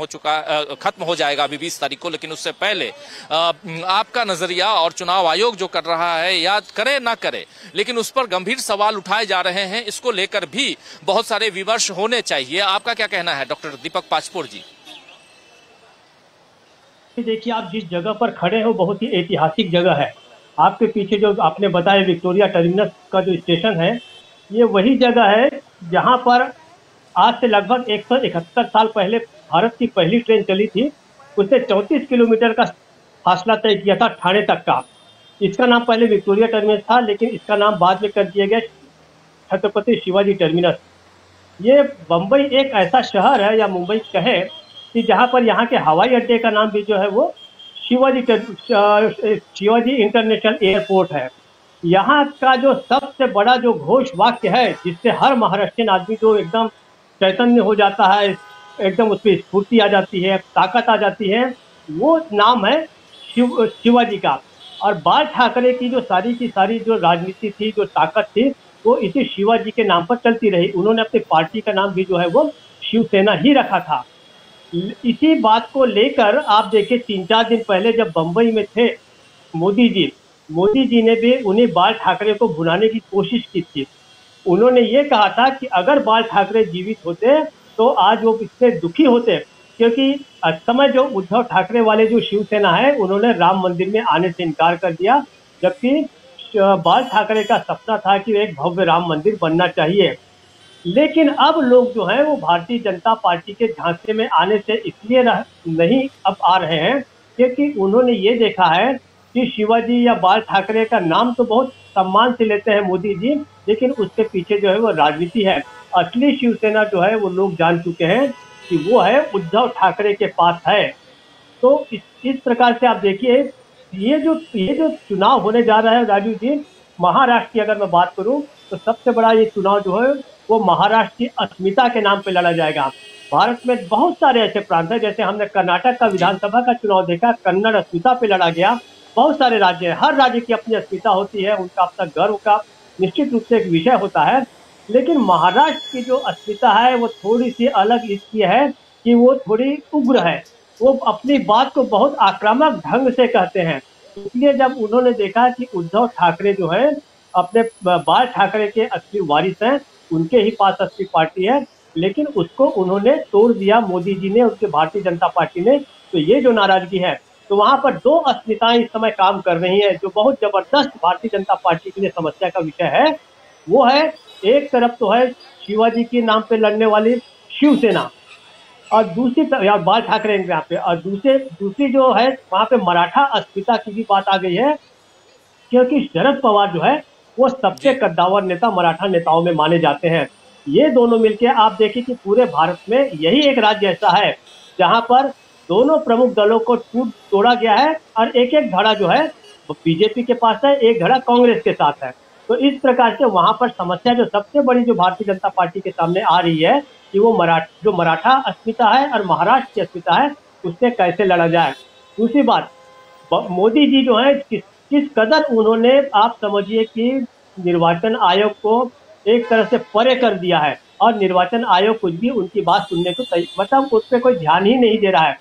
हो जाएगा अभी 20 तारीख को, लेकिन उससे पहले आपका नजरिया, और चुनाव आयोग जो कर रहा है, याद करे ना करे, लेकिन उस पर गंभीर सवाल उठाए जा रहे हैं, इसको लेकर भी बहुत सारे विमर्श होने चाहिए। आपका क्या कहना है डॉक्टर दीपक पाचपोर जी? देखिए, आप जिस जगह पर खड़े हो बहुत ही ऐतिहासिक जगह है। आपके पीछे जो आपने बताया विक्टोरिया टर्मिनस का जो स्टेशन है, ये वही जगह है जहां पर आज से लगभग 171 साल पहले भारत की पहली ट्रेन चली थी। उसने 34 किलोमीटर का फासला तय किया था ठाणे तक का। इसका नाम पहले विक्टोरिया टर्मिनस था, लेकिन इसका नाम बाद में कर दिया गया छत्रपति शिवाजी टर्मिनस। ये बम्बई एक ऐसा शहर है, या मुंबई कहे, कि जहाँ पर यहाँ के हवाई अड्डे का नाम भी जो है वो शिवाजी इंटरनेशनल एयरपोर्ट है। यहाँ का जो सबसे बड़ा जो घोष वाक्य है, जिससे हर महाराष्ट्रियन आदमी जो एकदम चैतन्य हो जाता है, एकदम उस पर स्फूर्ति आ जाती है, ताकत आ जाती है, वो नाम है शिवाजी का। और बाल ठाकरे की जो सारी की सारी जो राजनीति थी, जो ताकत थी, वो इसी शिवाजी के नाम पर चलती रही। उन्होंने अपनी पार्टी का नाम भी जो है वो शिवसेना ही रखा था। इसी बात को लेकर आप देखिए 3-4 दिन पहले जब बम्बई में थे मोदी जी ने भी उन्हें बाल ठाकरे को भुनाने की कोशिश की थी। उन्होंने ये कहा था कि अगर बाल ठाकरे जीवित होते तो आज वो इससे दुखी होते, क्योंकि इस समय जो उद्धव ठाकरे वाले जो शिवसेना है, उन्होंने राम मंदिर में आने से इनकार कर दिया, जबकि बाल ठाकरे का सपना था कि एक भव्य राम मंदिर बनना चाहिए। लेकिन अब लोग जो हैं वो भारतीय जनता पार्टी के झांसे में आने से इसलिए नहीं अब आ रहे हैं, क्योंकि उन्होंने ये देखा है कि शिवाजी या बाल ठाकरे का नाम तो बहुत सम्मान से लेते हैं मोदी जी, लेकिन उसके पीछे जो है वो राजनीति है। असली शिवसेना जो है वो लोग जान चुके हैं कि वो है उद्धव ठाकरे के पास है। तो इस प्रकार से आप देखिए ये जो चुनाव होने जा रहा है राजू जी, महाराष्ट्र की अगर मैं बात करूं तो सबसे बड़ा ये चुनाव जो है वो महाराष्ट्र की अस्मिता के नाम पे लड़ा जाएगा। भारत में बहुत सारे ऐसे प्रांत हैं, जैसे हमने कर्नाटक का विधानसभा का चुनाव देखा, कन्नड़ अस्मिता पे लड़ा गया। बहुत सारे राज्य हैं, हर राज्य की अपनी अस्मिता होती है, उनका अपना गर्व का निश्चित रूप से एक विषय होता है। लेकिन महाराष्ट्र की जो अस्मिता है वो थोड़ी सी अलग इसकी है कि वो थोड़ी उग्र है, वो अपनी बात को बहुत आक्रामक ढंग से कहते हैं। इसलिए जब उन्होंने देखा कि उद्धव ठाकरे जो है अपने बाल ठाकरे के असली वारिस हैं, उनके ही पास असली पार्टी है, लेकिन उसको उन्होंने तोड़ दिया मोदी जी ने, उसके भारतीय जनता पार्टी ने। तो ये जो नाराजगी है, तो वहां पर दो अस्मिताएं इस समय काम कर रही है, जो बहुत जबरदस्त भारतीय जनता पार्टी के लिए समस्या का विषय है। वो है, एक तरफ तो है शिवाजी के नाम पे लड़ने वाली शिवसेना, और दूसरी तरफ बाल ठाकरे यहाँ पे, और दूसरी जो है वहां पे मराठा अस्मिता की भी बात आ गई है, क्योंकि शरद पवार जो है वो सबसे कद्दावर नेता मराठा नेताओं में माने जाते हैं। ये दोनों मिलके आप देखिए कि पूरे भारत में यही एक राज्य ऐसा है जहां पर दोनों प्रमुख दलों को तोड़ा गया है, और एक एक धड़ा जो है वो बीजेपी के पास है, एक धड़ा कांग्रेस के साथ है। तो इस प्रकार से वहां पर समस्या जो सबसे बड़ी जो भारतीय जनता पार्टी के सामने आ रही है कि वो जो मराठा अस्मिता है और महाराष्ट्र की अस्मिता है, उससे कैसे लड़ा जाए। दूसरी बात, मोदी जी जो है किस कदर उन्होंने, आप समझिए कि निर्वाचन आयोग को एक तरह से परे कर दिया है, और निर्वाचन आयोग कुछ भी उनकी बात सुनने को मतलब उस पर कोई ध्यान ही नहीं दे रहा है।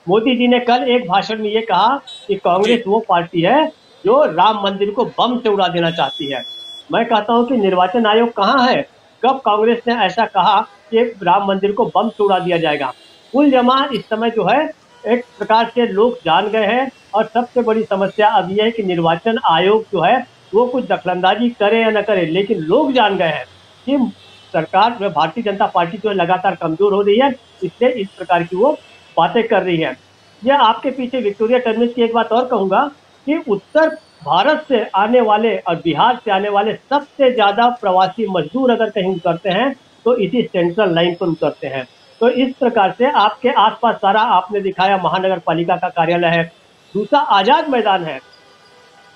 मोदी जी ने कल एक भाषण में ये कहा कि कांग्रेस वो पार्टी है जो राम मंदिर को बम से उड़ा देना चाहती है। मैं कहता हूं कि निर्वाचन आयोग कहाँ है, कब कांग्रेस ने ऐसा कहा कि राम मंदिर को बम से उड़ा दिया जाएगा। कुल जमा इस समय जो है एक प्रकार से लोग जान गए हैं, और सबसे बड़ी समस्या अब यह है कि निर्वाचन आयोग जो है वो कुछ दखलंदाजी करे या न करे, लेकिन लोग जान गए हैं कि सरकार में भारतीय जनता पार्टी जो है लगातार कमजोर हो रही है, इसलिए इस प्रकार की वो बातें कर रही है। यह आपके पीछे विक्टोरिया टर्मिनस की एक बात और कहूंगा कि उत्तर भारत से आने वाले और बिहार से आने वाले सबसे ज्यादा प्रवासी मजदूर अगर कहीं उतरते हैं तो इसी सेंट्रल लाइन पर उतरते हैं। तो इस प्रकार से आपके आसपास सारा आपने दिखाया महानगर पालिका का कार्यालय है, दूसरा आजाद मैदान है,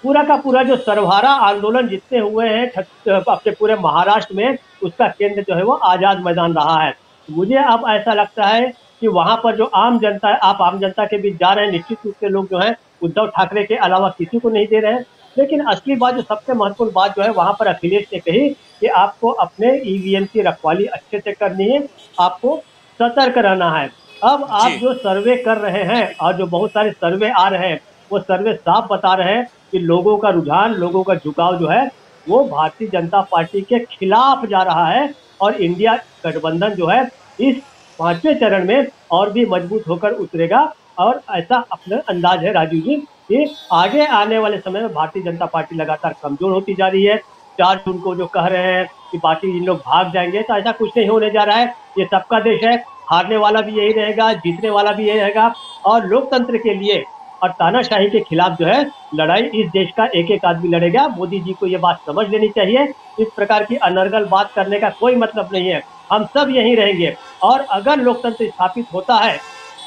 पूरा का पूरा जो सर्वहारा आंदोलन जितने हुए हैं अपने पूरे महाराष्ट्र में, उसका केंद्र जो है वो आजाद मैदान रहा है। मुझे अब ऐसा लगता है कि वहां पर जो आम जनता है, आप आम जनता के बीच जा रहे हैं, निश्चित रूप से लोग जो है उद्धव ठाकरे के अलावा किसी को नहीं दे रहे हैं, लेकिन असली बात जो सबसे महत्वपूर्ण बात जो है वहां पर अखिलेश ने कही कि आपको अपने ईवीएम की रखवाली अच्छे से करनी है, आपको सतर्क रहना है। अब आप जो सर्वे कर रहे हैं और जो बहुत सारे सर्वे आ रहे हैं, वो सर्वे साफ बता रहे हैं कि लोगों का रुझान, लोगों का झुकाव जो है वो भारतीय जनता पार्टी के खिलाफ जा रहा है, और इंडिया गठबंधन जो है इस 5वें चरण में और भी मजबूत होकर उतरेगा। और ऐसा अपना अंदाज है राजू जी कि आगे आने वाले समय में भारतीय जनता पार्टी लगातार कमजोर होती जा रही है। 4 जून को जो कह रहे हैं कि बाकी इन लोग भाग जाएंगे, तो ऐसा कुछ नहीं होने जा रहा है। ये सबका देश है, हारने वाला भी यही रहेगा, जीतने वाला भी यही रहेगा, और लोकतंत्र के लिए और तानाशाही के खिलाफ जो है लड़ाई इस देश का एक एक आदमी लड़ेगा। मोदी जी को ये बात समझ लेनी चाहिए, इस प्रकार की अनर्गल बात करने का कोई मतलब नहीं है। हम सब यहीं रहेंगे, और अगर लोकतंत्र स्थापित होता है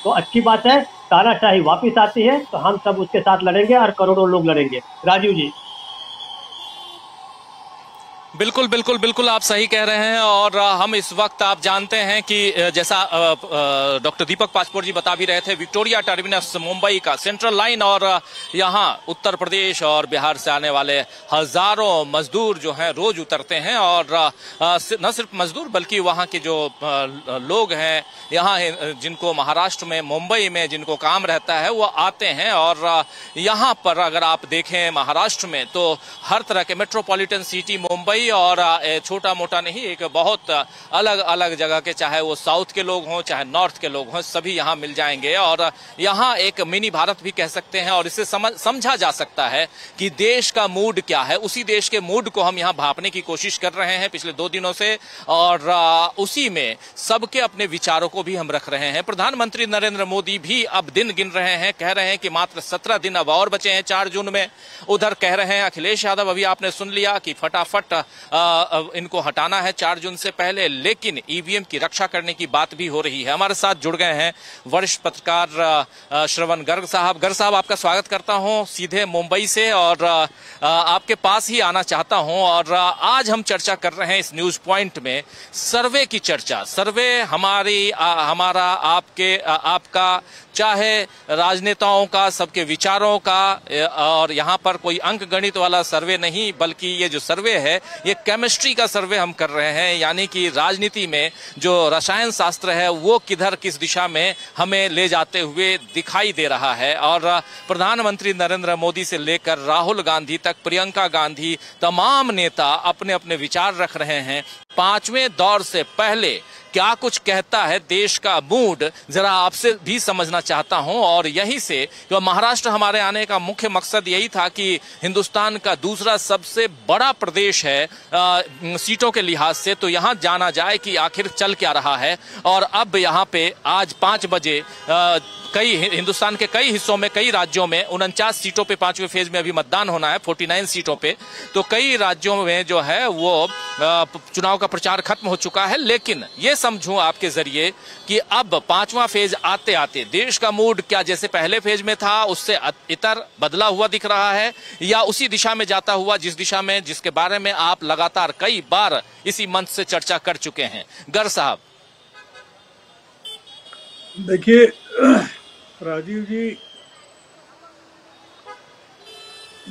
तो अच्छी बात है, तानाशाही वापस आती है तो हम सब उसके साथ लड़ेंगे और करोड़ों लोग लड़ेंगे। राजीव जी। बिल्कुल बिल्कुल बिल्कुल आप सही कह रहे हैं। और हम इस वक्त आप जानते हैं कि जैसा डॉक्टर दीपक पासपोर जी बता भी रहे थे, विक्टोरिया टर्मिनस मुंबई का सेंट्रल लाइन, और यहाँ उत्तर प्रदेश और बिहार से आने वाले हजारों मजदूर जो हैं रोज उतरते हैं। और न सिर्फ मजदूर बल्कि वहाँ के जो लोग हैं यहाँ जिनको महाराष्ट्र में, मुंबई में जिनको काम रहता है, वो आते हैं। और यहाँ पर अगर आप देखें महाराष्ट्र में तो हर तरह के मेट्रोपॉलिटन सिटी मुंबई और छोटा मोटा नहीं, एक बहुत अलग अलग जगह के, चाहे वो साउथ के लोग हों चाहे नॉर्थ के लोग हों, सभी यहाँ मिल जाएंगे। और यहाँ एक मिनी भारत भी कह सकते हैं। और इससे समझा जा सकता है कि देश का मूड क्या है। उसी देश के मूड को हम यहाँ भांपने की कोशिश कर रहे हैं पिछले 2 दिनों से, और उसी में सबके अपने विचारों को भी हम रख रहे हैं। प्रधानमंत्री नरेंद्र मोदी भी अब दिन गिन रहे हैं, कह रहे हैं कि मात्र 17 दिन अब और बचे हैं 4 जून में। उधर कह रहे हैं अखिलेश यादव, अभी आपने सुन लिया कि फटाफट इनको हटाना है 4 जून से पहले, लेकिन ईवीएम की रक्षा करने की बात भी हो रही है। हमारे साथ जुड़ गए हैं वरिष्ठ पत्रकार श्रवण गर्ग साहब। गर्ग साहब, आपका स्वागत करता हूं सीधे मुंबई से, और आपके पास ही आना चाहता हूं। और आज हम चर्चा कर रहे हैं इस न्यूज पॉइंट में सर्वे की चर्चा। सर्वे हमारा आपका, चाहे राजनेताओं का, सबके विचारों का, और यहाँ पर कोई अंक गणित वाला सर्वे नहीं, बल्कि ये जो सर्वे है ये केमिस्ट्री का सर्वे हम कर रहे हैं। यानी कि राजनीति में जो रसायन शास्त्र है वो किस दिशा में हमें ले जाते हुए दिखाई दे रहा है। और प्रधानमंत्री नरेंद्र मोदी से लेकर राहुल गांधी तक, प्रियंका गांधी, तमाम नेता अपने अपने विचार रख रहे हैं। 5वें दौर से पहले क्या कुछ कहता है देश का मूड, जरा आपसे भी समझना चाहता हूं। और यही से तो महाराष्ट्र हमारे आने का मुख्य मकसद यही था कि हिंदुस्तान का दूसरा सबसे बड़ा प्रदेश है सीटों के लिहाज से, तो यहां जाना जाए कि आखिर चल क्या रहा है। और अब यहां पे आज 5 बजे कई हिंदुस्तान के कई हिस्सों में, कई राज्यों में 49 सीटों पे 5वें फेज में अभी मतदान होना है, 49 सीटों पे। तो कई राज्यों में जो है वो चुनाव का प्रचार खत्म हो चुका है। लेकिन ये समझूं आपके जरिए कि अब 5वां फेज आते आते देश का मूड क्या जैसे पहले फेज में था उससे इतर बदला हुआ दिख रहा है, या उसी दिशा में जाता हुआ जिसके बारे में आप लगातार कई बार इसी मंच से चर्चा कर चुके हैं? गर्ग साहब, देखिए राजीव जी,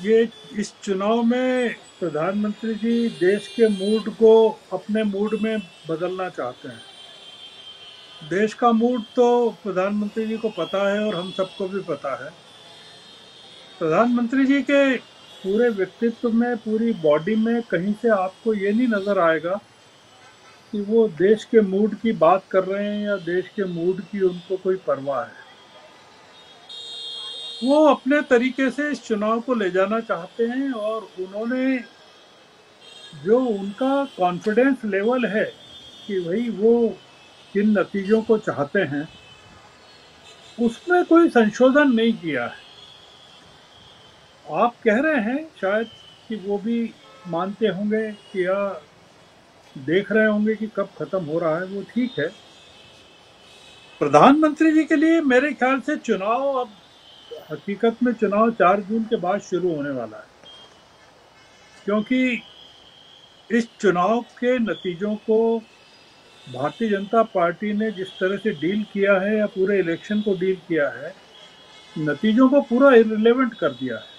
ये इस चुनाव में प्रधानमंत्री जी देश के मूड को अपने मूड में बदलना चाहते हैं। देश का मूड तो प्रधानमंत्री जी को पता है और हम सबको भी पता है। प्रधानमंत्री जी के पूरे व्यक्तित्व में, पूरी बॉडी में कहीं से आपको ये नहीं नजर आएगा कि वो देश के मूड की बात कर रहे हैं या देश के मूड की उनको कोई परवाह है। वो अपने तरीके से इस चुनाव को ले जाना चाहते हैं, और उन्होंने जो उनका कॉन्फिडेंस लेवल है कि भाई वो किन नतीजों को चाहते हैं, उसमें कोई संशोधन नहीं किया है। आप कह रहे हैं शायद कि वो भी मानते होंगे कि या देख रहे होंगे कि कब खत्म हो रहा है, वो ठीक है। प्रधानमंत्री जी के लिए मेरे ख्याल से चुनाव, अब हकीकत में चुनाव 4 जून के बाद शुरू होने वाला है, क्योंकि इस चुनाव के नतीजों को भारतीय जनता पार्टी ने जिस तरह से डील किया है या पूरे इलेक्शन को डील किया है, नतीजों को पूरा इररिलेवेंट कर दिया है।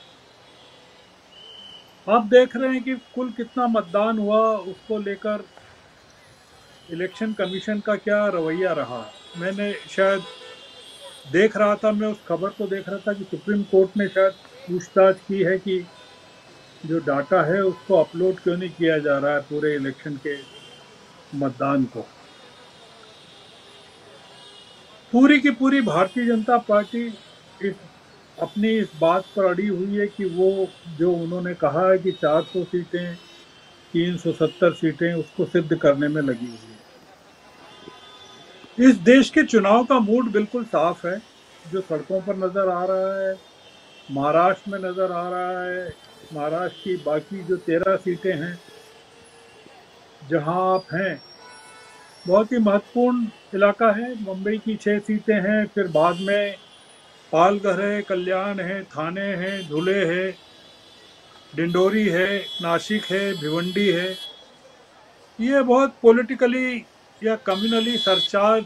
आप देख रहे हैं कि कुल कितना मतदान हुआ, उसको लेकर इलेक्शन कमीशन का क्या रवैया रहा। मैंने शायद देख रहा था, मैं उस खबर को देख रहा था कि सुप्रीम कोर्ट ने शायद पूछताछ की है कि जो डाटा है उसको अपलोड क्यों नहीं किया जा रहा है पूरे इलेक्शन के मतदान को। पूरी की पूरी भारतीय जनता पार्टी अपनी इस बात पर अड़ी हुई है कि वो जो उन्होंने कहा है कि 400 सीटें, 370 सीटें, उसको सिद्ध करने में लगी हुई है। इस देश के चुनाव का मूड बिल्कुल साफ है, जो सड़कों पर नज़र आ रहा है, महाराष्ट्र में नज़र आ रहा है। महाराष्ट्र की बाकी जो 13 सीटें हैं जहां आप हैं, बहुत ही महत्वपूर्ण इलाका है। मुंबई की 6 सीटें हैं, फिर बाद में पालघर है, कल्याण है, थाने हैं, धुले है, डिंडोरी है, नासिक है, भिवंडी है। ये बहुत पॉलिटिकली या कम्युनली सरचार्ज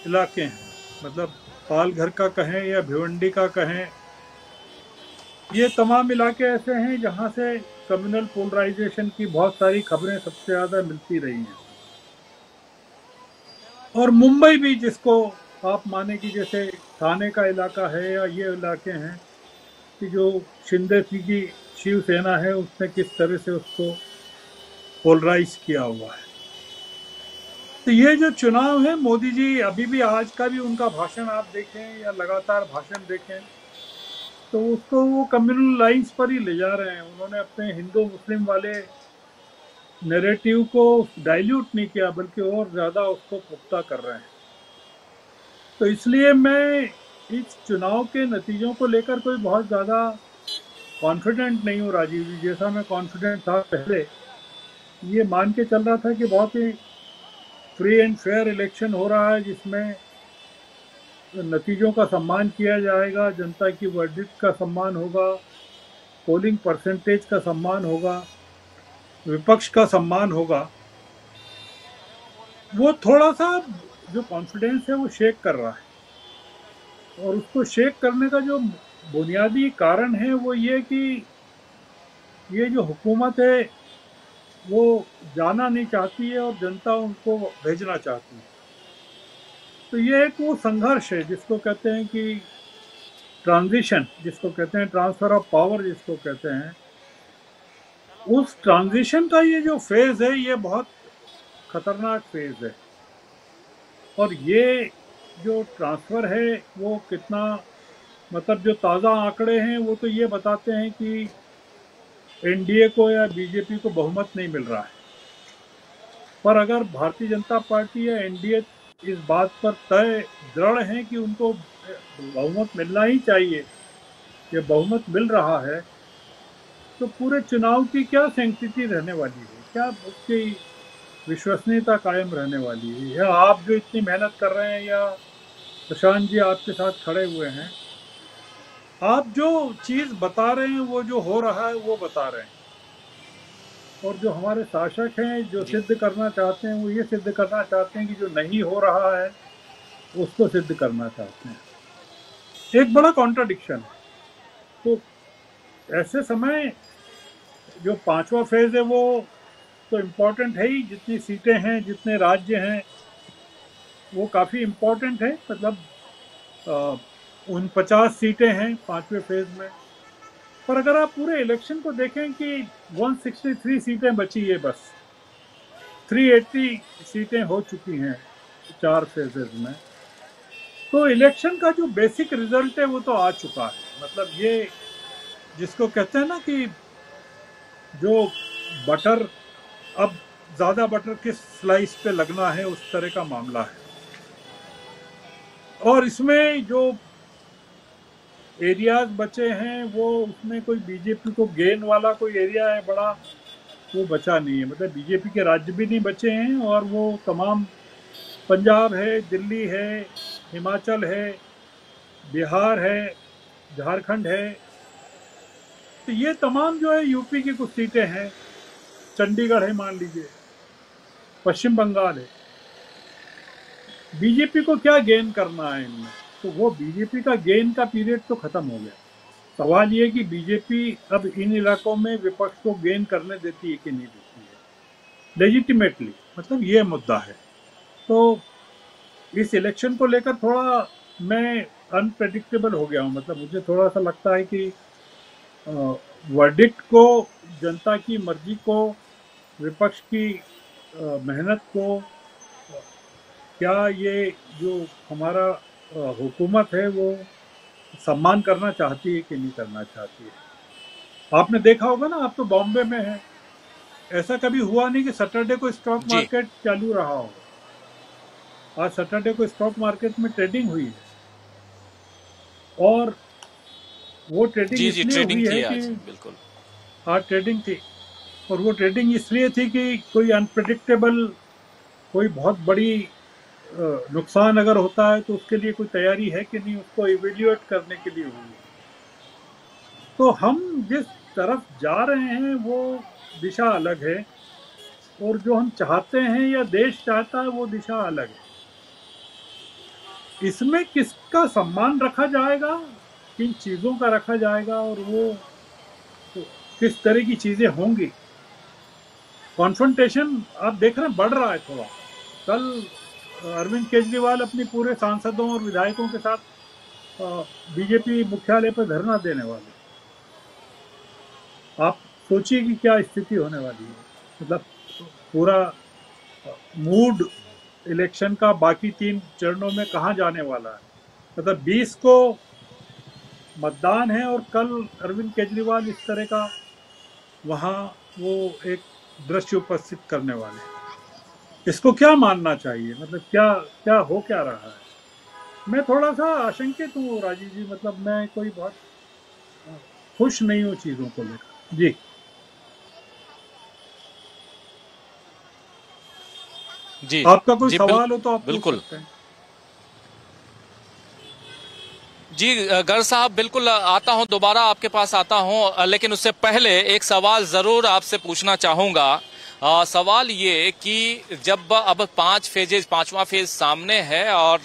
इलाके हैं, मतलब पालघर का कहें या भिवंडी का कहें, ये तमाम इलाके ऐसे हैं जहां से कम्युनल पोलराइजेशन की बहुत सारी खबरें सबसे ज़्यादा मिलती रही हैं। और मुंबई भी, जिसको आप माने कि जैसे थाने का इलाका है या ये इलाके हैं कि जो शिंदे जी की शिवसेना है उसने किस तरह से उसको पोलराइज किया हुआ है। तो ये जो चुनाव है, मोदी जी अभी भी, आज का भी उनका भाषण आप देखें या लगातार भाषण देखें, तो उसको वो कम्युनल लाइंस पर ही ले जा रहे हैं। उन्होंने अपने हिंदू मुस्लिम वाले नैरेटिव को डाइल्यूट नहीं किया, बल्कि और ज़्यादा उसको पुख्ता कर रहे हैं। तो इसलिए मैं इस चुनाव के नतीजों को लेकर कोई बहुत ज़्यादा कॉन्फिडेंट नहीं हूँ राजीव जी, जैसा मैं कॉन्फिडेंट था पहले। ये मान के चल रहा था कि बहुत ही फ्री एंड फेयर इलेक्शन हो रहा है, जिसमें नतीजों का सम्मान किया जाएगा, जनता की वर्डिक्ट का सम्मान होगा, पोलिंग परसेंटेज का सम्मान होगा, विपक्ष का सम्मान होगा। वो थोड़ा सा जो कॉन्फिडेंस है वो शेक कर रहा है, और उसको शेक करने का जो बुनियादी कारण है वो ये कि ये जो हुकूमत है वो जाना नहीं चाहती है और जनता उनको भेजना चाहती है। तो ये एक वो संघर्ष है जिसको कहते हैं कि ट्रांजिशन, जिसको कहते हैं ट्रांसफर ऑफ पावर, जिसको कहते हैं, उस ट्रांजिशन का ये जो फेज है ये बहुत खतरनाक फेज है। और ये जो ट्रांसफर है वो कितना, मतलब जो ताज़ा आंकड़े हैं वो तो ये बताते हैं कि एनडीए को या बीजेपी को बहुमत नहीं मिल रहा है। पर अगर भारतीय जनता पार्टी या एनडीए इस बात पर तय दृढ़ है कि उनको बहुमत मिलना ही चाहिए, ये बहुमत मिल रहा है, तो पूरे चुनाव की क्या सैंक्टिटी रहने वाली है, क्या उसकी विश्वसनीयता कायम रहने वाली है। या आप जो इतनी मेहनत कर रहे हैं, या प्रशांत जी आपके साथ खड़े हुए हैं, आप जो चीज़ बता रहे हैं वो जो हो रहा है वो बता रहे हैं, और जो हमारे शासक हैं जो सिद्ध करना चाहते हैं वो ये सिद्ध करना चाहते हैं कि जो नहीं हो रहा है उसको सिद्ध करना चाहते हैं। एक बड़ा कॉन्ट्राडिक्शन है। तो ऐसे समय जो पांचवा फेज है वो तो इम्पोर्टेंट है ही, जितनी सीटें हैं, जितने राज्य हैं, वो काफ़ी इम्पोर्टेंट है। मतलब 49 सीटें हैं पांचवें फेज में। पर अगर आप पूरे इलेक्शन को देखें कि 163 सीटें बची है, बस 380 सीटें हो चुकी हैं 4 फेजेज में, तो इलेक्शन का जो बेसिक रिजल्ट है वो तो आ चुका है। मतलब ये जिसको कहते हैं ना कि जो बटर, अब ज़्यादा बटर किस स्लाइस पे लगना है, उस तरह का मामला है। और इसमें जो एरियाज बचे हैं वो, उसमें कोई बीजेपी को गेन वाला कोई एरिया है बड़ा, वो बचा नहीं है। मतलब बीजेपी के राज्य भी नहीं बचे हैं, और वो तमाम पंजाब है, दिल्ली है, हिमाचल है, बिहार है, झारखंड है, तो ये तमाम जो है यूपी की कुछ सीटें हैं, चंडीगढ़ है मान लीजिए, पश्चिम बंगाल है। बीजेपी को क्या गेन करना है इनमें? तो वो बीजेपी का गेन का पीरियड तो खत्म हो गया। सवाल ये कि बीजेपी अब इन इलाकों में विपक्ष को गेन करने देती है कि नहीं देती है लेजिटिमेटली, मतलब ये मुद्दा है। तो इस इलेक्शन को लेकर थोड़ा मैं अनप्रेडिक्टेबल हो गया हूँ। मतलब मुझे थोड़ा सा लगता है कि वर्डिक्ट को, जनता की मर्जी को, विपक्ष की मेहनत को, क्या ये जो हमारा हुकूमत है वो सम्मान करना चाहती है कि नहीं करना चाहती है। आपने देखा होगा ना, आप तो बॉम्बे में हैं, ऐसा कभी हुआ नहीं कि सैटरडे को स्टॉक मार्केट चालू रहा हो। आज सैटरडे को स्टॉक मार्केट में ट्रेडिंग हुई है, और वो ट्रेडिंग इसलिए हुई है कि बिल्कुल आज ट्रेडिंग थी, और वो ट्रेडिंग इसलिए थी कि कोई अनप्रेडिक्टेबल, कोई बहुत बड़ी नुकसान अगर होता है तो उसके लिए कोई तैयारी है कि नहीं, उसको इवेल्युएट करने के लिए हुई। तो हम जिस तरफ जा रहे हैं वो दिशा अलग है, और जो हम चाहते हैं या देश चाहता है वो दिशा अलग है। इसमें किसका सम्मान रखा जाएगा, किन चीज़ों का रखा जाएगा, और वो तो किस तरह की चीज़ें होंगी। कॉन्फ्रंटेशन आप देख रहे हैं बढ़ रहा है थोड़ा। कल अरविंद केजरीवाल अपनी पूरे सांसदों और विधायकों के साथ बीजेपी मुख्यालय पर धरना देने वाले। आप सोचिए कि क्या स्थिति होने वाली है। मतलब पूरा मूड इलेक्शन का बाकी 3 चरणों में कहाँ जाने वाला है। मतलब 20 को मतदान है, और कल अरविंद केजरीवाल इस तरह का वहाँ वो एक दृश्य उपस्थित करने वाले हैं। इसको क्या मानना चाहिए, मतलब क्या हो क्या रहा है। मैं थोड़ा सा आशंकित हूँ राजीव जी, मतलब मैं कोई बहुत खुश नहीं हूँ चीज़ों को लेकर। जी जी आपका कोई जी सवाल हो तो आप पूछ बिल्कुल सकते हैं। जी गर्ग साहब, बिल्कुल आता हूं, दोबारा आपके पास आता हूं, लेकिन उससे पहले एक सवाल जरूर आपसे पूछना चाहूंगा। सवाल ये कि जब अब 5 फेजेज, 5वां फेज सामने है और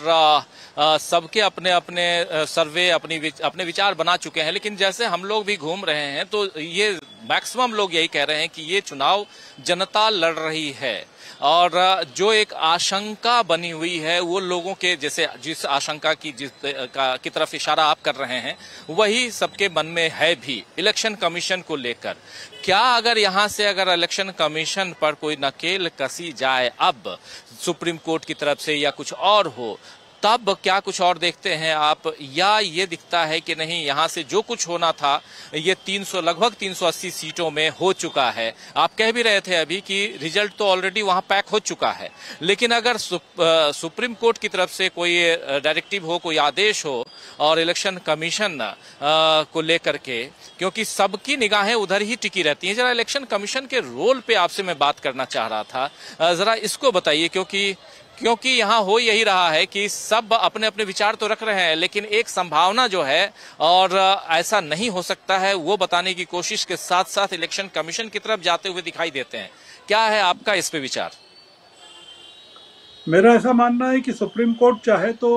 सबके अपने अपने सर्वे, अपने विचार बना चुके हैं, लेकिन जैसे हम लोग भी घूम रहे हैं तो ये मैक्सिमम लोग यही कह रहे हैं कि ये चुनाव जनता लड़ रही है और जो एक आशंका बनी हुई है वो लोगों के, जैसे जिस आशंका की की तरफ इशारा आप कर रहे हैं वही सबके मन में है भी, इलेक्शन कमीशन को लेकर। क्या अगर यहां से अगर इलेक्शन कमीशन पर कोई नकेल कसी जाए अब सुप्रीम कोर्ट की तरफ से या कुछ और हो, तब क्या कुछ और देखते हैं आप, या ये दिखता है कि नहीं यहां से जो कुछ होना था ये 300 लगभग 380 सीटों में हो चुका है? आप कह भी रहे थे अभी कि रिजल्ट तो ऑलरेडी वहां पैक हो चुका है, लेकिन अगर सुप्रीम कोर्ट की तरफ से कोई डायरेक्टिव हो, कोई आदेश हो और इलेक्शन कमीशन को लेकर के, क्योंकि सबकी निगाहें उधर ही टिकी रहती हैं, जरा इलेक्शन कमीशन के रोल पे आपसे मैं बात करना चाह रहा था, जरा इसको बताइए, क्योंकि यहाँ हो यही रहा है कि सब अपने अपने विचार तो रख रहे हैं, लेकिन एक संभावना जो है और ऐसा नहीं हो सकता है वो बताने की कोशिश के साथ साथ इलेक्शन कमीशन की तरफ जाते हुए दिखाई देते हैं। क्या है आपका इस पे विचार? मेरा ऐसा मानना है कि सुप्रीम कोर्ट चाहे तो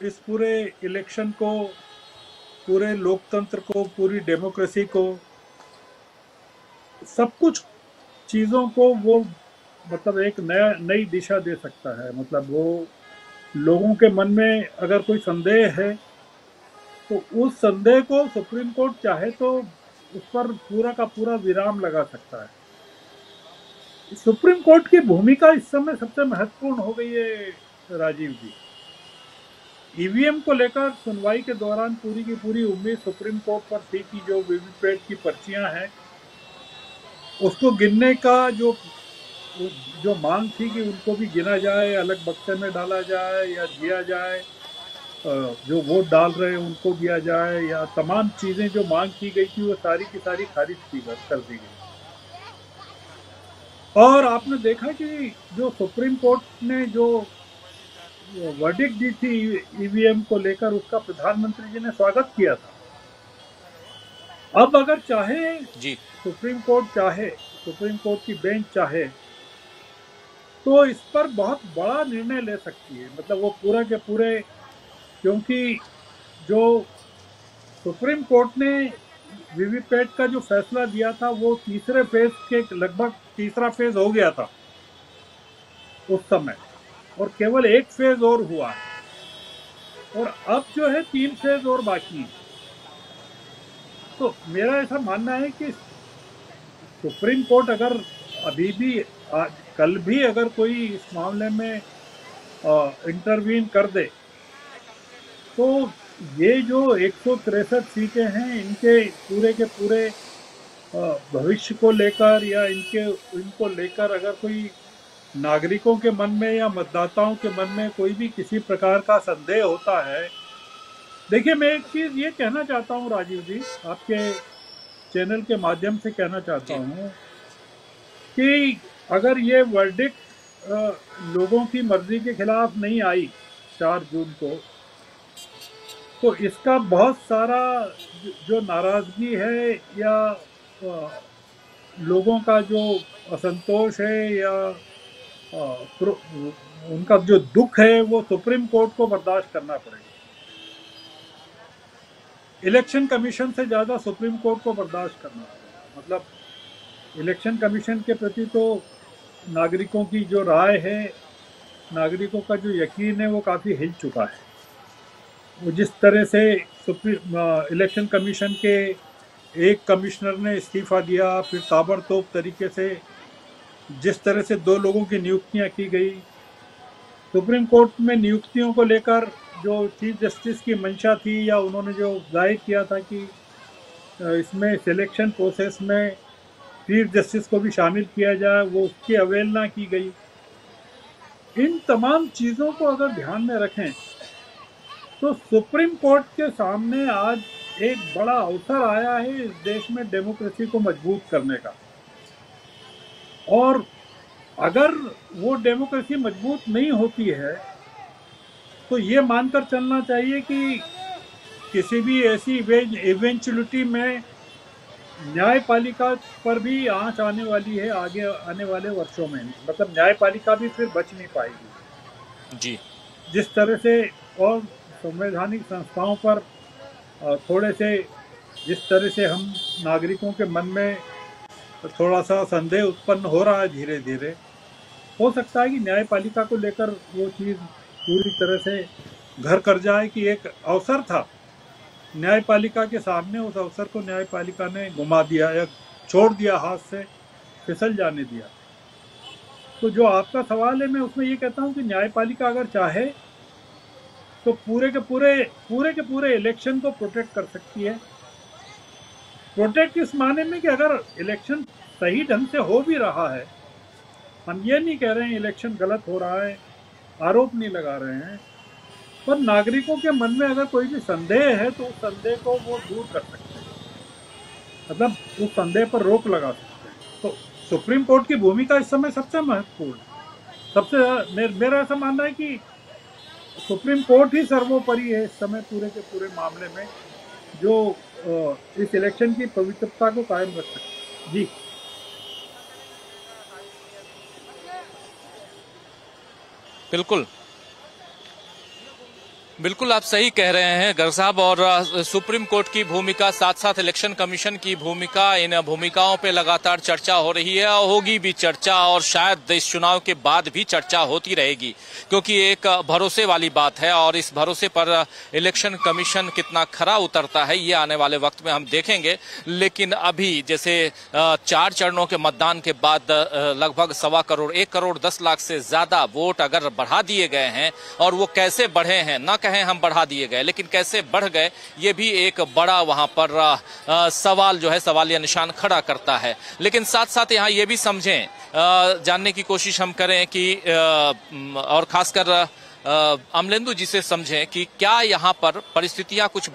इस पूरे इलेक्शन को, पूरे लोकतंत्र को, पूरी डेमोक्रेसी को, सब कुछ चीज़ों को वो मतलब एक नई दिशा दे सकता है। मतलब वो लोगों के मन में अगर कोई संदेह है तो उस संदेह को सुप्रीम कोर्ट चाहे तो उस पर पूरा का पूरा विराम लगा सकता है। सुप्रीम कोर्ट की भूमिका इस समय सबसे महत्वपूर्ण हो गई है राजीव जी। ईवीएम को लेकर सुनवाई के दौरान पूरी की पूरी उम्मीद सुप्रीम कोर्ट पर थी कि जो वीवीपैट की पर्चियां हैं उसको गिनने का जो मांग थी कि उनको भी गिना जाए, अलग बक्से में डाला जाए या दिया जाए, जो वोट डाल रहे हैं उनको दिया जाए, या तमाम चीज़ें जो मांग की गई थी वो सारी की सारी खारिज कर दी गई। और आपने देखा कि जो सुप्रीम कोर्ट ने जो वर्डिक्ट दी थी ईवीएम को लेकर, उसका प्रधानमंत्री जी ने स्वागत किया था। अब अगर चाहे जी सुप्रीम कोर्ट की बेंच चाहे तो इस पर बहुत बड़ा निर्णय ले सकती है। मतलब वो पूरा के पूरे, क्योंकि जो सुप्रीम कोर्ट ने वीवीपैट का जो फैसला दिया था वो तीसरे फेज के लगभग, तीसरा फेज हो गया था उस समय, और केवल एक फेज और हुआ है, और अब जो है 3 फेज और बाकी है। तो मेरा ऐसा मानना है कि सुप्रीम कोर्ट अगर अभी भी कल भी अगर कोई इस मामले में इंटरवीन कर दे तो ये जो 163 सीटें हैं इनके पूरे के पूरे भविष्य को लेकर या इनको लेकर अगर कोई नागरिकों के मन में या मतदाताओं के मन में कोई भी किसी प्रकार का संदेह होता है। देखिए, मैं एक चीज़ ये कहना चाहता हूँ राजीव जी, आपके चैनल के माध्यम से कहना चाहता हूँ कि अगर ये वर्डिक्ट लोगों की मर्जी के खिलाफ नहीं आई 4 जून को, तो इसका बहुत सारा जो नाराजगी है या लोगों का जो असंतोष है या उनका जो दुख है वो सुप्रीम कोर्ट को बर्दाश्त करना पड़ेगा। इलेक्शन कमीशन से ज़्यादा सुप्रीम कोर्ट को बर्दाश्त करना पड़ेगा। मतलब इलेक्शन कमीशन के प्रति तो नागरिकों की जो राय है, नागरिकों का जो यकीन है वो काफ़ी हिल चुका है। वो जिस तरह से इलेक्शन कमीशन के एक कमिश्नर ने इस्तीफा दिया, फिर ताबड़तोड़ तरीके से जिस तरह से 2 लोगों की नियुक्तियां की गई, सुप्रीम कोर्ट में नियुक्तियों को लेकर जो चीफ जस्टिस की मंशा थी या उन्होंने जो जाहिर किया था कि इसमें सिलेक्शन प्रोसेस में चीफ जस्टिस को भी शामिल किया जाए, वो उसकी अवहेलना की गई। इन तमाम चीज़ों को अगर ध्यान में रखें तो सुप्रीम कोर्ट के सामने आज एक बड़ा अवसर आया है इस देश में डेमोक्रेसी को मजबूत करने का। और अगर वो डेमोक्रेसी मजबूत नहीं होती है तो ये मानकर चलना चाहिए कि किसी भी ऐसी इवेंचुअलिटी में न्यायपालिका पर भी आंच आने वाली है आगे आने वाले वर्षों में। मतलब न्यायपालिका भी फिर बच नहीं पाएगी जी। जिस तरह से, और संवैधानिक संस्थाओं पर थोड़े से जिस तरह से हम नागरिकों के मन में थोड़ा सा संदेह उत्पन्न हो रहा है धीरे धीरे, हो सकता है कि न्यायपालिका को लेकर वो चीज़ पूरी तरह से घर कर जाए कि एक अवसर था न्यायपालिका के सामने, उस अवसर को न्यायपालिका ने गुमा दिया या छोड़ दिया, हाथ से फिसल जाने दिया। तो जो आपका सवाल है, मैं उसमें ये कहता हूँ कि न्यायपालिका अगर चाहे तो पूरे के पूरे इलेक्शन को प्रोटेक्ट कर सकती है। प्रोटेक्ट इस माने में कि अगर इलेक्शन सही ढंग से हो भी रहा है, हम ये नहीं कह रहे हैं इलेक्शन गलत हो रहा है, आरोप नहीं लगा रहे हैं, पर नागरिकों के मन में अगर कोई भी संदेह है तो उस संदेह को वो दूर कर सकते हैं, मतलब उस संदेह पर रोक लगा सकते हैं। तो सुप्रीम कोर्ट की भूमिका इस समय सबसे महत्वपूर्ण है। सबसे मेरा ऐसा मानना है कि सुप्रीम कोर्ट ही सर्वोपरि है इस समय पूरे के पूरे मामले में, जो इस इलेक्शन की पवित्रता को कायम रख सकते हैं। जी बिल्कुल आप सही कह रहे हैं गर्ग साहब। और सुप्रीम कोर्ट की भूमिका, साथ साथ इलेक्शन कमीशन की भूमिका, इन भूमिकाओं पे लगातार चर्चा हो रही है और होगी भी चर्चा, और शायद इस चुनाव के बाद भी चर्चा होती रहेगी, क्योंकि एक भरोसे वाली बात है और इस भरोसे पर इलेक्शन कमीशन कितना खरा उतरता है ये आने वाले वक्त में हम देखेंगे। लेकिन अभी जैसे 4 चरणों के मतदान के बाद लगभग 1 करोड़ 10 लाख से ज्यादा वोट अगर बढ़ा दिए गए हैं, और वो कैसे बढ़े हैं, न कहें हम बढ़ा दिए गए, लेकिन कैसे बढ़ गए, ये भी एक बड़ा वहां पर सवाल जो है, सवालिया निशान खड़ा करता है। लेकिन साथ साथ यहाँ ये भी समझें, जानने की कोशिश हम करें कि और खासकर अमलेंदु जी से समझें कि क्या यहाँ पर परिस्थितियां कुछ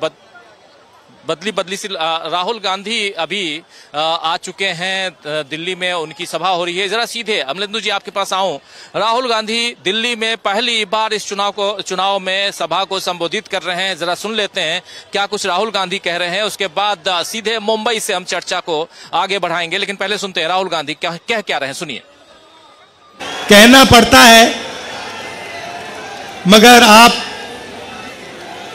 बदली सी। राहुल गांधी अभी आ चुके हैं दिल्ली में, उनकी सभा हो रही है। जरा सीधे अमलेंदु जी आपके पास आऊं। राहुल गांधी दिल्ली में पहली बार इस चुनाव में सभा को संबोधित कर रहे हैं, जरा सुन लेते हैं क्या कुछ राहुल गांधी कह रहे हैं। उसके बाद सीधे मुंबई से हम चर्चा को आगे बढ़ाएंगे, लेकिन पहले सुनते हैं राहुल गांधी क्या रहे हैं, सुनिए। कहना पड़ता है, मगर आप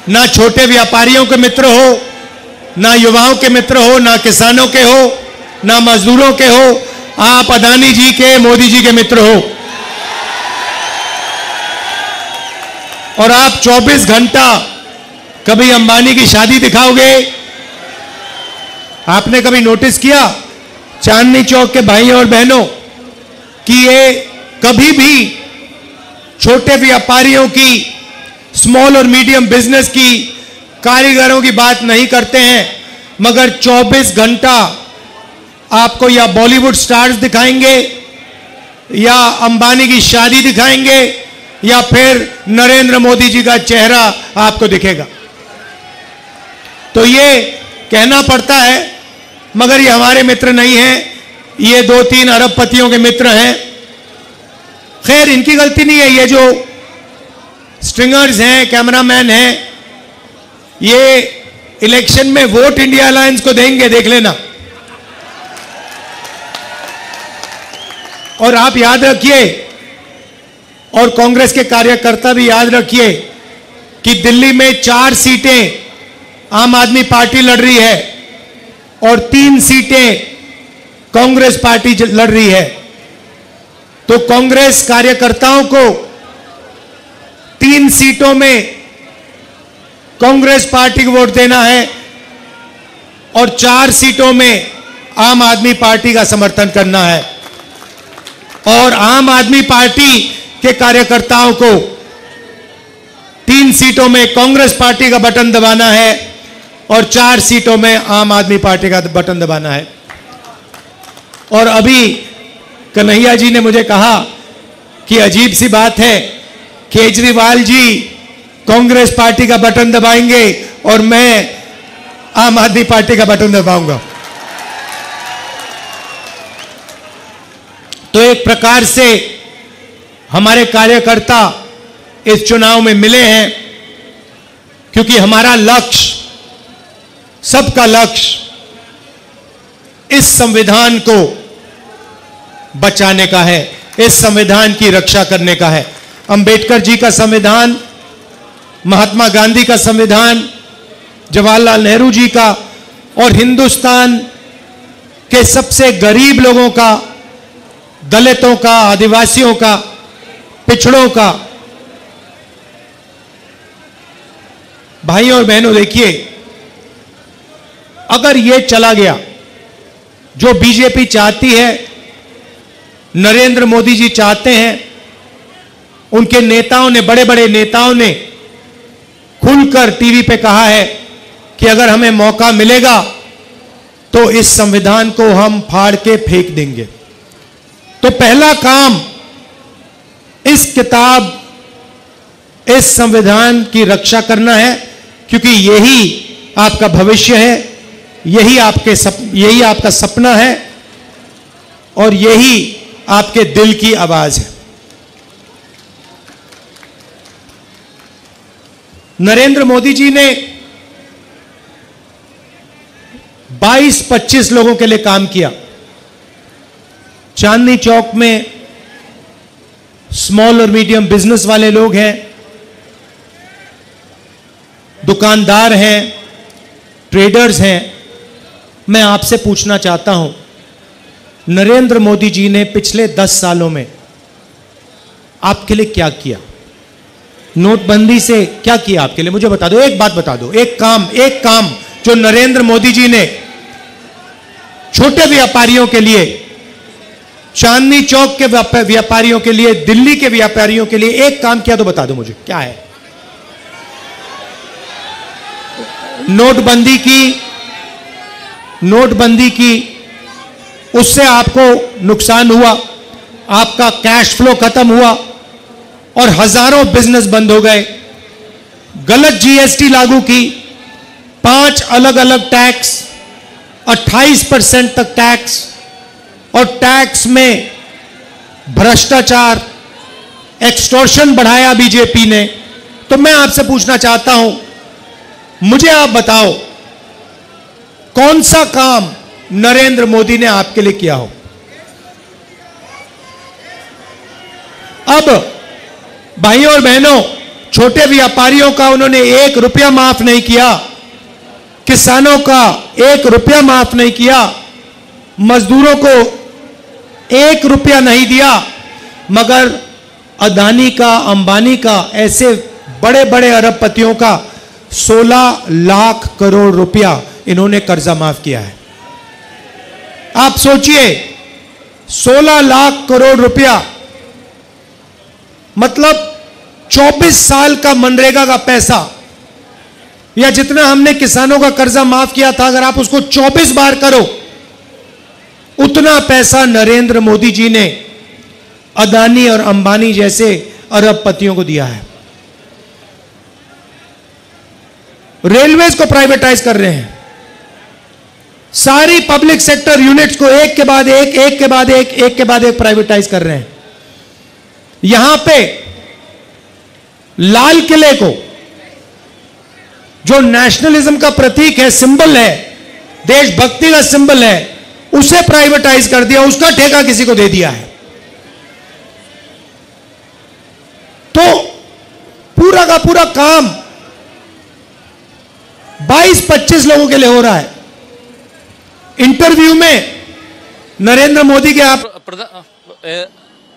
ना छोटे व्यापारियों के मित्र हो, ना युवाओं के मित्र हो, ना किसानों के हो, ना मजदूरों के हो, आप अदानी जी के, मोदी जी के मित्र हो। और आप 24 घंटा कभी अंबानी की शादी दिखाओगे? आपने कभी नोटिस किया चांदनी चौक के भाइयों और बहनों कि ये कभी भी छोटे व्यापारियों की, स्मॉल और मीडियम बिजनेस की, कारीगरों की बात नहीं करते हैं, मगर 24 घंटा आपको या बॉलीवुड स्टार्स दिखाएंगे, या अंबानी की शादी दिखाएंगे, या फिर नरेंद्र मोदी जी का चेहरा आपको दिखेगा। तो ये कहना पड़ता है, मगर ये हमारे मित्र नहीं हैं, ये 2-3 अरबपतियों के मित्र हैं। खैर, इनकी गलती नहीं है, ये जो स्ट्रिंगर्स हैं, कैमरामैन हैं, ये इलेक्शन में वोट इंडिया अलायंस को देंगे, देख लेना। और आप याद रखिए, और कांग्रेस के कार्यकर्ता भी याद रखिए कि दिल्ली में 4 सीटें आम आदमी पार्टी लड़ रही है और 3 सीटें कांग्रेस पार्टी लड़ रही है। तो कांग्रेस कार्यकर्ताओं को 3 सीटों में कांग्रेस पार्टी को वोट देना है और 4 सीटों में आम आदमी पार्टी का समर्थन करना है। और आम आदमी पार्टी के कार्यकर्ताओं को 3 सीटों में कांग्रेस पार्टी का बटन दबाना है और 4 सीटों में आम आदमी पार्टी का बटन दबाना है। और अभी कन्हैया जी ने मुझे कहा कि अजीब सी बात है, केजरीवाल जी कांग्रेस पार्टी का बटन दबाएंगे और मैं आम आदमी पार्टी का बटन दबाऊंगा। तो एक प्रकार से हमारे कार्यकर्ता इस चुनाव में मिले हैं, क्योंकि हमारा लक्ष्य, सबका लक्ष्य इस संविधान को बचाने का है, इस संविधान की रक्षा करने का है। अंबेडकर जी का संविधान, महात्मा गांधी का संविधान, जवाहरलाल नेहरू जी का और हिंदुस्तान के सबसे गरीब लोगों का, दलितों का, आदिवासियों का, पिछड़ों का। भाइयों और बहनों, देखिए, अगर यह चला गया जो बीजेपी चाहती है, नरेंद्र मोदी जी चाहते हैं, उनके नेताओं ने, बड़े बड़े नेताओं ने खुलकर टीवी पे कहा है कि अगर हमें मौका मिलेगा तो इस संविधान को हम फाड़ के फेंक देंगे। तो पहला काम इस किताब, इस संविधान की रक्षा करना है, क्योंकि यही आपका भविष्य है, यही आपका सपना है और यही आपके दिल की आवाज है। नरेंद्र मोदी जी ने 22-25 लोगों के लिए काम किया। चांदनी चौक में स्मॉल और मीडियम बिजनेस वाले लोग हैं, दुकानदार हैं, ट्रेडर्स हैं। मैं आपसे पूछना चाहता हूं, नरेंद्र मोदी जी ने पिछले 10 सालों में आपके लिए क्या किया? नोटबंदी से क्या किया आपके लिए? मुझे बता दो, एक बात बता दो, एक काम जो नरेंद्र मोदी जी ने छोटे व्यापारियों के लिए, चांदनी चौक के व्यापारियों के लिए, दिल्ली के व्यापारियों के लिए एक काम किया तो बता दो मुझे, क्या है? नोटबंदी की, उससे आपको नुकसान हुआ, आपका कैश फ्लो खत्म हुआ और हजारों बिजनेस बंद हो गए। गलत जीएसटी लागू की, 5 अलग अलग टैक्स, 28% तक टैक्स, और टैक्स में भ्रष्टाचार, एक्सटॉर्शन बढ़ाया बीजेपी ने। तो मैं आपसे पूछना चाहता हूं, मुझे आप बताओ, कौन सा काम नरेंद्र मोदी ने आपके लिए किया हो? अब भाइयों और बहनों, छोटे व्यापारियों का उन्होंने 1 रुपया माफ नहीं किया, किसानों का 1 रुपया माफ नहीं किया, मजदूरों को 1 रुपया नहीं दिया, मगर अदानी का, अंबानी का, ऐसे बड़े बड़े अरबपतियों का 16 लाख करोड़ रुपया इन्होंने कर्जा माफ किया है। आप सोचिए, 16 लाख करोड़ रुपया, मतलब 24 साल का मनरेगा का पैसा, या जितना हमने किसानों का कर्जा माफ किया था, अगर आप उसको 24 बार करो, उतना पैसा नरेंद्र मोदी जी ने अदानी और अंबानी जैसे अरबपतियों को दिया है। रेलवेज को प्राइवेटाइज कर रहे हैं, सारी पब्लिक सेक्टर यूनिट्स को एक के बाद एक प्राइवेटाइज कर रहे हैं। यहां पे लाल किले को, जो नेशनलिज्म का प्रतीक है, सिंबल है, देशभक्ति का सिंबल है, उसे प्राइवेटाइज कर दिया, उसका ठेका किसी को दे दिया है। तो पूरा का पूरा काम 22-25 लोगों के लिए हो रहा है। इंटरव्यू में नरेंद्र मोदी के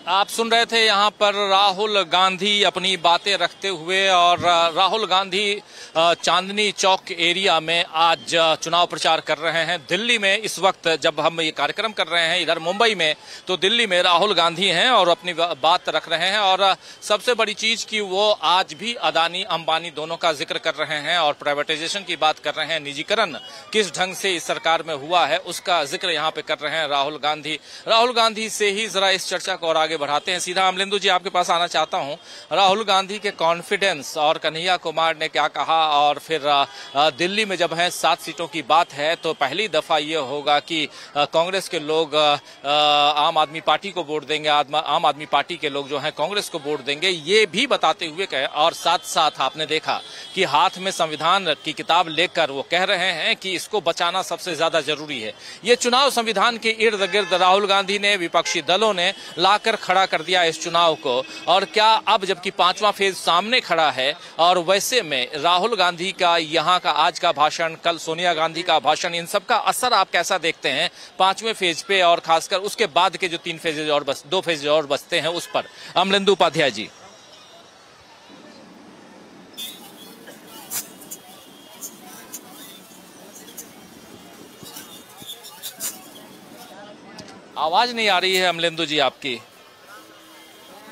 आप सुन रहे थे यहाँ पर राहुल गांधी अपनी बातें रखते हुए, और राहुल गांधी चांदनी चौक एरिया में आज चुनाव प्रचार कर रहे हैं। दिल्ली में इस वक्त जब हम ये कार्यक्रम कर रहे हैं, इधर मुंबई में, तो दिल्ली में राहुल गांधी हैं और अपनी बात रख रहे हैं। और सबसे बड़ी चीज कि वो आज भी अदानी अंबानी दोनों का जिक्र कर रहे हैं और प्राइवेटाइजेशन की बात कर रहे हैं। निजीकरण किस ढंग से इस सरकार में हुआ है उसका जिक्र यहाँ पे कर रहे हैं राहुल गांधी। राहुल गांधी से ही जरा इस चर्चा को और आगे आगे बढ़ाते हैं। सीधा अमलेंदु जी आपके पास आना चाहता हूं। राहुल गांधी के कॉन्फिडेंस और कन्हैया कुमार ने क्या कहा, और फिर दिल्ली में जब है 7 सीटों की बात है तो पहली दफा ये होगा कि कांग्रेस के लोग आम आदमी पार्टी को वोट देंगे, आम आदमी पार्टी के लोग जो है कांग्रेस को वोट देंगे, ये भी बताते हुए कहे। और साथ साथ आपने देखा कि हाथ में संविधान की किताब लेकर वो कह रहे हैं कि इसको बचाना सबसे ज्यादा जरूरी है। ये चुनाव संविधान के इर्द गिर्द राहुल गांधी ने, विपक्षी दलों ने लाकर खड़ा कर दिया इस चुनाव को। और क्या अब जबकि 5वां फेज सामने खड़ा है, और वैसे में राहुल गांधी का यहाँ का आज का भाषण, कल सोनिया गांधी का भाषण, इन सब का असर आप कैसा देखते हैं 5वें फेज पे, और खासकर उसके बाद के जो 2 फेज और बचते हैं उस पर? अमलेंदु उपाध्याय जी। आवाज नहीं आ रही है अमलेंदु जी आपकी।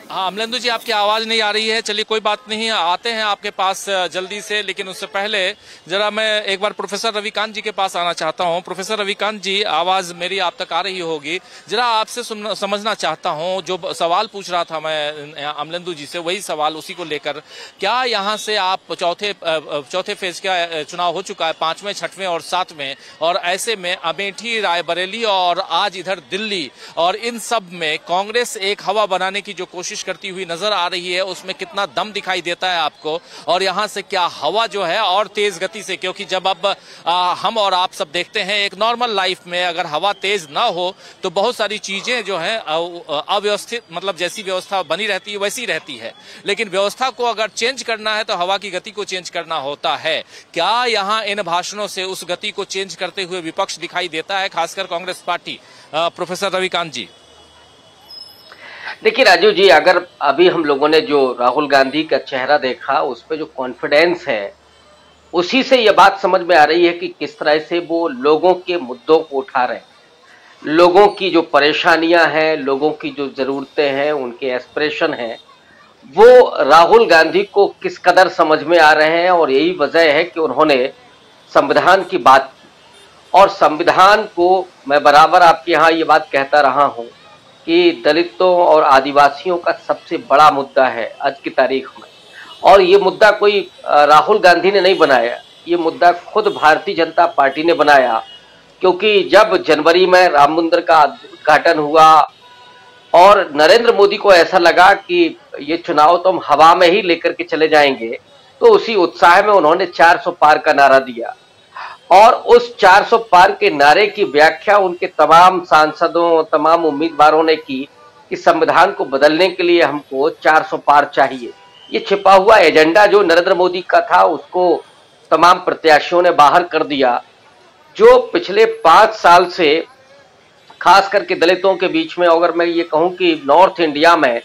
हाँ अमलेंदु जी, आपकी आवाज नहीं आ रही है। चलिए कोई बात नहीं, आते हैं आपके पास जल्दी से, लेकिन उससे पहले जरा मैं एक बार प्रोफेसर रविकांत जी के पास आना चाहता हूँ। प्रोफेसर रविकांत जी, आवाज मेरी आप तक आ रही होगी। जरा आपसे समझना चाहता हूँ, जो सवाल पूछ रहा था मैं अमलेंदु जी से, वही सवाल उसी को लेकर। क्या यहाँ से आप चौथे फेज का चुनाव हो चुका है, 5वें, 6वें और 7वें, और ऐसे में अमेठी, रायबरेली और आज इधर दिल्ली, और इन सब में कांग्रेस एक हवा बनाने की जो कोशिश करती हुई नजर आ रही है, उसमें कितना दम दिखाई देता है आपको? और यहां से क्या हवा जो है और तेज गति से, क्योंकि जब अब हम और आप सब देखते हैं एक नॉर्मल लाइफ में अगर हवा तेज ना हो तो बहुत सारी चीजें जो है अव्यवस्थित, मतलब जैसी व्यवस्था बनी रहती है वैसी रहती है, लेकिन व्यवस्था को अगर चेंज करना है तो हवा की गति को चेंज करना होता है। क्या यहाँ इन भाषणों से उस गति को चेंज करते हुए विपक्ष दिखाई देता है, खासकर कांग्रेस पार्टी? प्रोफेसर रविकांत जी। देखिए राजू जी, अगर अभी हम लोगों ने जो राहुल गांधी का चेहरा देखा, उस पे जो कॉन्फिडेंस है, उसी से ये बात समझ में आ रही है कि किस तरह से वो लोगों के मुद्दों को उठा रहे हैं, लोगों की जो परेशानियां हैं, लोगों की जो जरूरतें हैं, उनके एस्पिरेशन हैं, वो राहुल गांधी को किस कदर समझ में आ रहे हैं। और यही वजह है कि उन्होंने संविधान की बात की, और संविधान को मैं बराबर आपके यहाँ ये बात कहता रहा हूँ कि दलितों और आदिवासियों का सबसे बड़ा मुद्दा है आज की तारीख में। और ये मुद्दा कोई राहुल गांधी ने नहीं बनाया, ये मुद्दा खुद भारतीय जनता पार्टी ने बनाया। क्योंकि जब जनवरी में राम मंदिर का उद्घाटन हुआ और नरेंद्र मोदी को ऐसा लगा कि ये चुनाव तो हम हवा में ही लेकर के चले जाएंगे, तो उसी उत्साह में उन्होंने 400 पार का नारा दिया। और उस 400 पार के नारे की व्याख्या उनके तमाम सांसदों, तमाम उम्मीदवारों ने की कि संविधान को बदलने के लिए हमको 400 पार चाहिए। ये छिपा हुआ एजेंडा जो नरेंद्र मोदी का था, उसको तमाम प्रत्याशियों ने बाहर कर दिया। जो पिछले 5 साल से खास करके दलितों के बीच में, अगर मैं ये कहूं कि नॉर्थ इंडिया में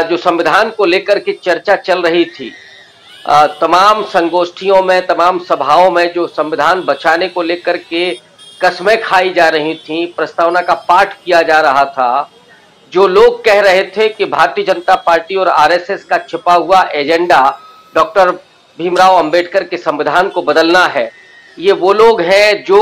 जो संविधान को लेकर के चर्चा चल रही थी, तमाम संगोष्ठियों में, तमाम सभाओं में जो संविधान बचाने को लेकर के कस्में खाई जा रही थी, प्रस्तावना का पाठ किया जा रहा था, जो लोग कह रहे थे कि भारतीय जनता पार्टी और आरएसएस का छिपा हुआ एजेंडा डॉक्टर भीमराव अंबेडकर के संविधान को बदलना है, ये वो लोग हैं जो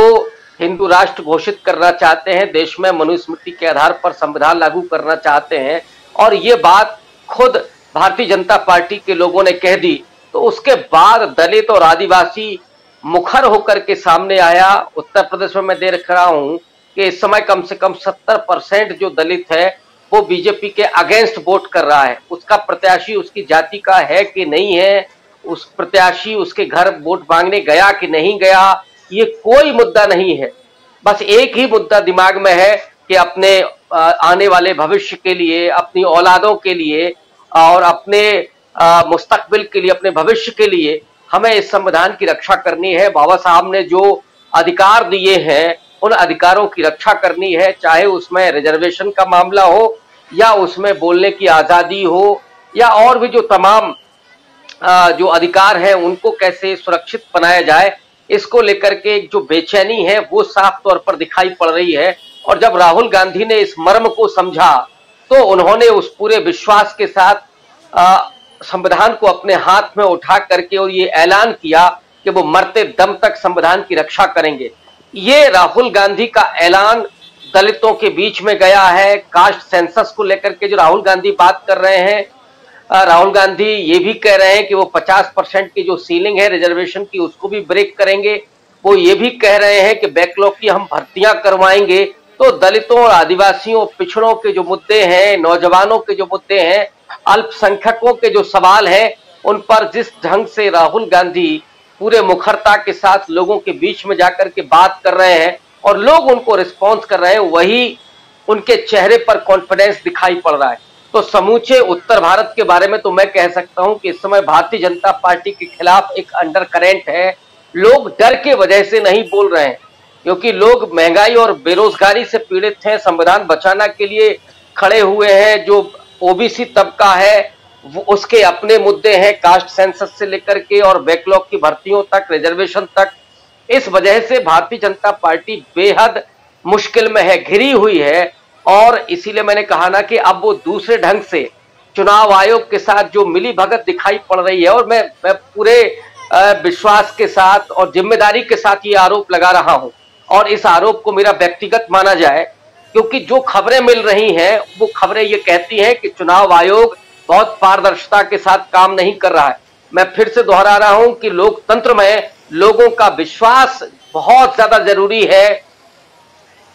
हिंदू राष्ट्र घोषित करना चाहते हैं, देश में मनुस्मृति के आधार पर संविधान लागू करना चाहते हैं। और ये बात खुद भारतीय जनता पार्टी के लोगों ने कह दी। तो उसके बाद दलित और आदिवासी मुखर होकर के सामने आया। उत्तर प्रदेश में मैं देख रहा हूं कि इस समय कम से कम 70% जो दलित है वो बीजेपी के अगेंस्ट वोट कर रहा है। उसका प्रत्याशी उसकी जाति का है कि नहीं है, उस प्रत्याशी उसके घर वोट मांगने गया कि नहीं गया, ये कोई मुद्दा नहीं है। बस एक ही मुद्दा दिमाग में है कि अपने आने वाले भविष्य के लिए, अपनी औलादों के लिए और अपने मुस्तकबिल के लिए, अपने भविष्य के लिए हमें इस संविधान की रक्षा करनी है। बाबा साहब ने जो अधिकार दिए हैं उन अधिकारों की रक्षा करनी है, चाहे उसमें रिजर्वेशन का मामला हो या उसमें बोलने की आजादी हो या और भी जो तमाम जो अधिकार हैं उनको कैसे सुरक्षित बनाया जाए। इसको लेकर के जो बेचैनी है वो साफ तौर पर दिखाई पड़ रही है। और जब राहुल गांधी ने इस मर्म को समझा तो उन्होंने उस पूरे विश्वास के साथ संविधान को अपने हाथ में उठा करके और ये ऐलान किया कि वो मरते दम तक संविधान की रक्षा करेंगे। ये राहुल गांधी का ऐलान दलितों के बीच में गया है। कास्ट सेंसस को लेकर के जो राहुल गांधी बात कर रहे हैं, राहुल गांधी ये भी कह रहे हैं कि वो 50% की जो सीलिंग है रिजर्वेशन की उसको भी ब्रेक करेंगे। वो ये भी कह रहे हैं कि बैकलॉग की हम भर्तियां करवाएंगे। तो दलितों और आदिवासियों, पिछड़ों के जो मुद्दे हैं, नौजवानों के जो मुद्दे हैं, अल्पसंख्यकों के जो सवाल हैं, उन पर जिस ढंग से राहुल गांधी पूरे मुखरता के साथ लोगों के बीच में जाकर के बात कर रहे हैं और लोग उनको रिस्पॉन्स कर रहे हैं, वही उनके चेहरे पर कॉन्फिडेंस दिखाई पड़ रहा है। तो समूचे उत्तर भारत के बारे में तो मैं कह सकता हूं कि इस समय भारतीय जनता पार्टी के खिलाफ एक अंडर करंट है। लोग डर के वजह से नहीं बोल रहे हैं, क्योंकि लोग महंगाई और बेरोजगारी से पीड़ित हैं, संविधान बचाने के लिए खड़े हुए हैं। जो ओबीसी तबका है वो उसके अपने मुद्दे हैं, कास्ट सेंसस से लेकर के और बैकलॉग की भर्तियों तक, रिजर्वेशन तक। इस वजह से भारतीय जनता पार्टी बेहद मुश्किल में है, घिरी हुई है। और इसीलिए मैंने कहा ना कि अब वो दूसरे ढंग से चुनाव आयोग के साथ जो मिली भगत दिखाई पड़ रही है, और मैं पूरे विश्वास के साथ और जिम्मेदारी के साथ ये आरोप लगा रहा हूं, और इस आरोप को मेरा व्यक्तिगत माना जाए, क्योंकि जो खबरें मिल रही हैं वो खबरें ये कहती हैं कि चुनाव आयोग बहुत पारदर्शिता के साथ काम नहीं कर रहा है। मैं फिर से दोहरा रहा हूं कि लोकतंत्र में लोगों का विश्वास बहुत ज्यादा जरूरी है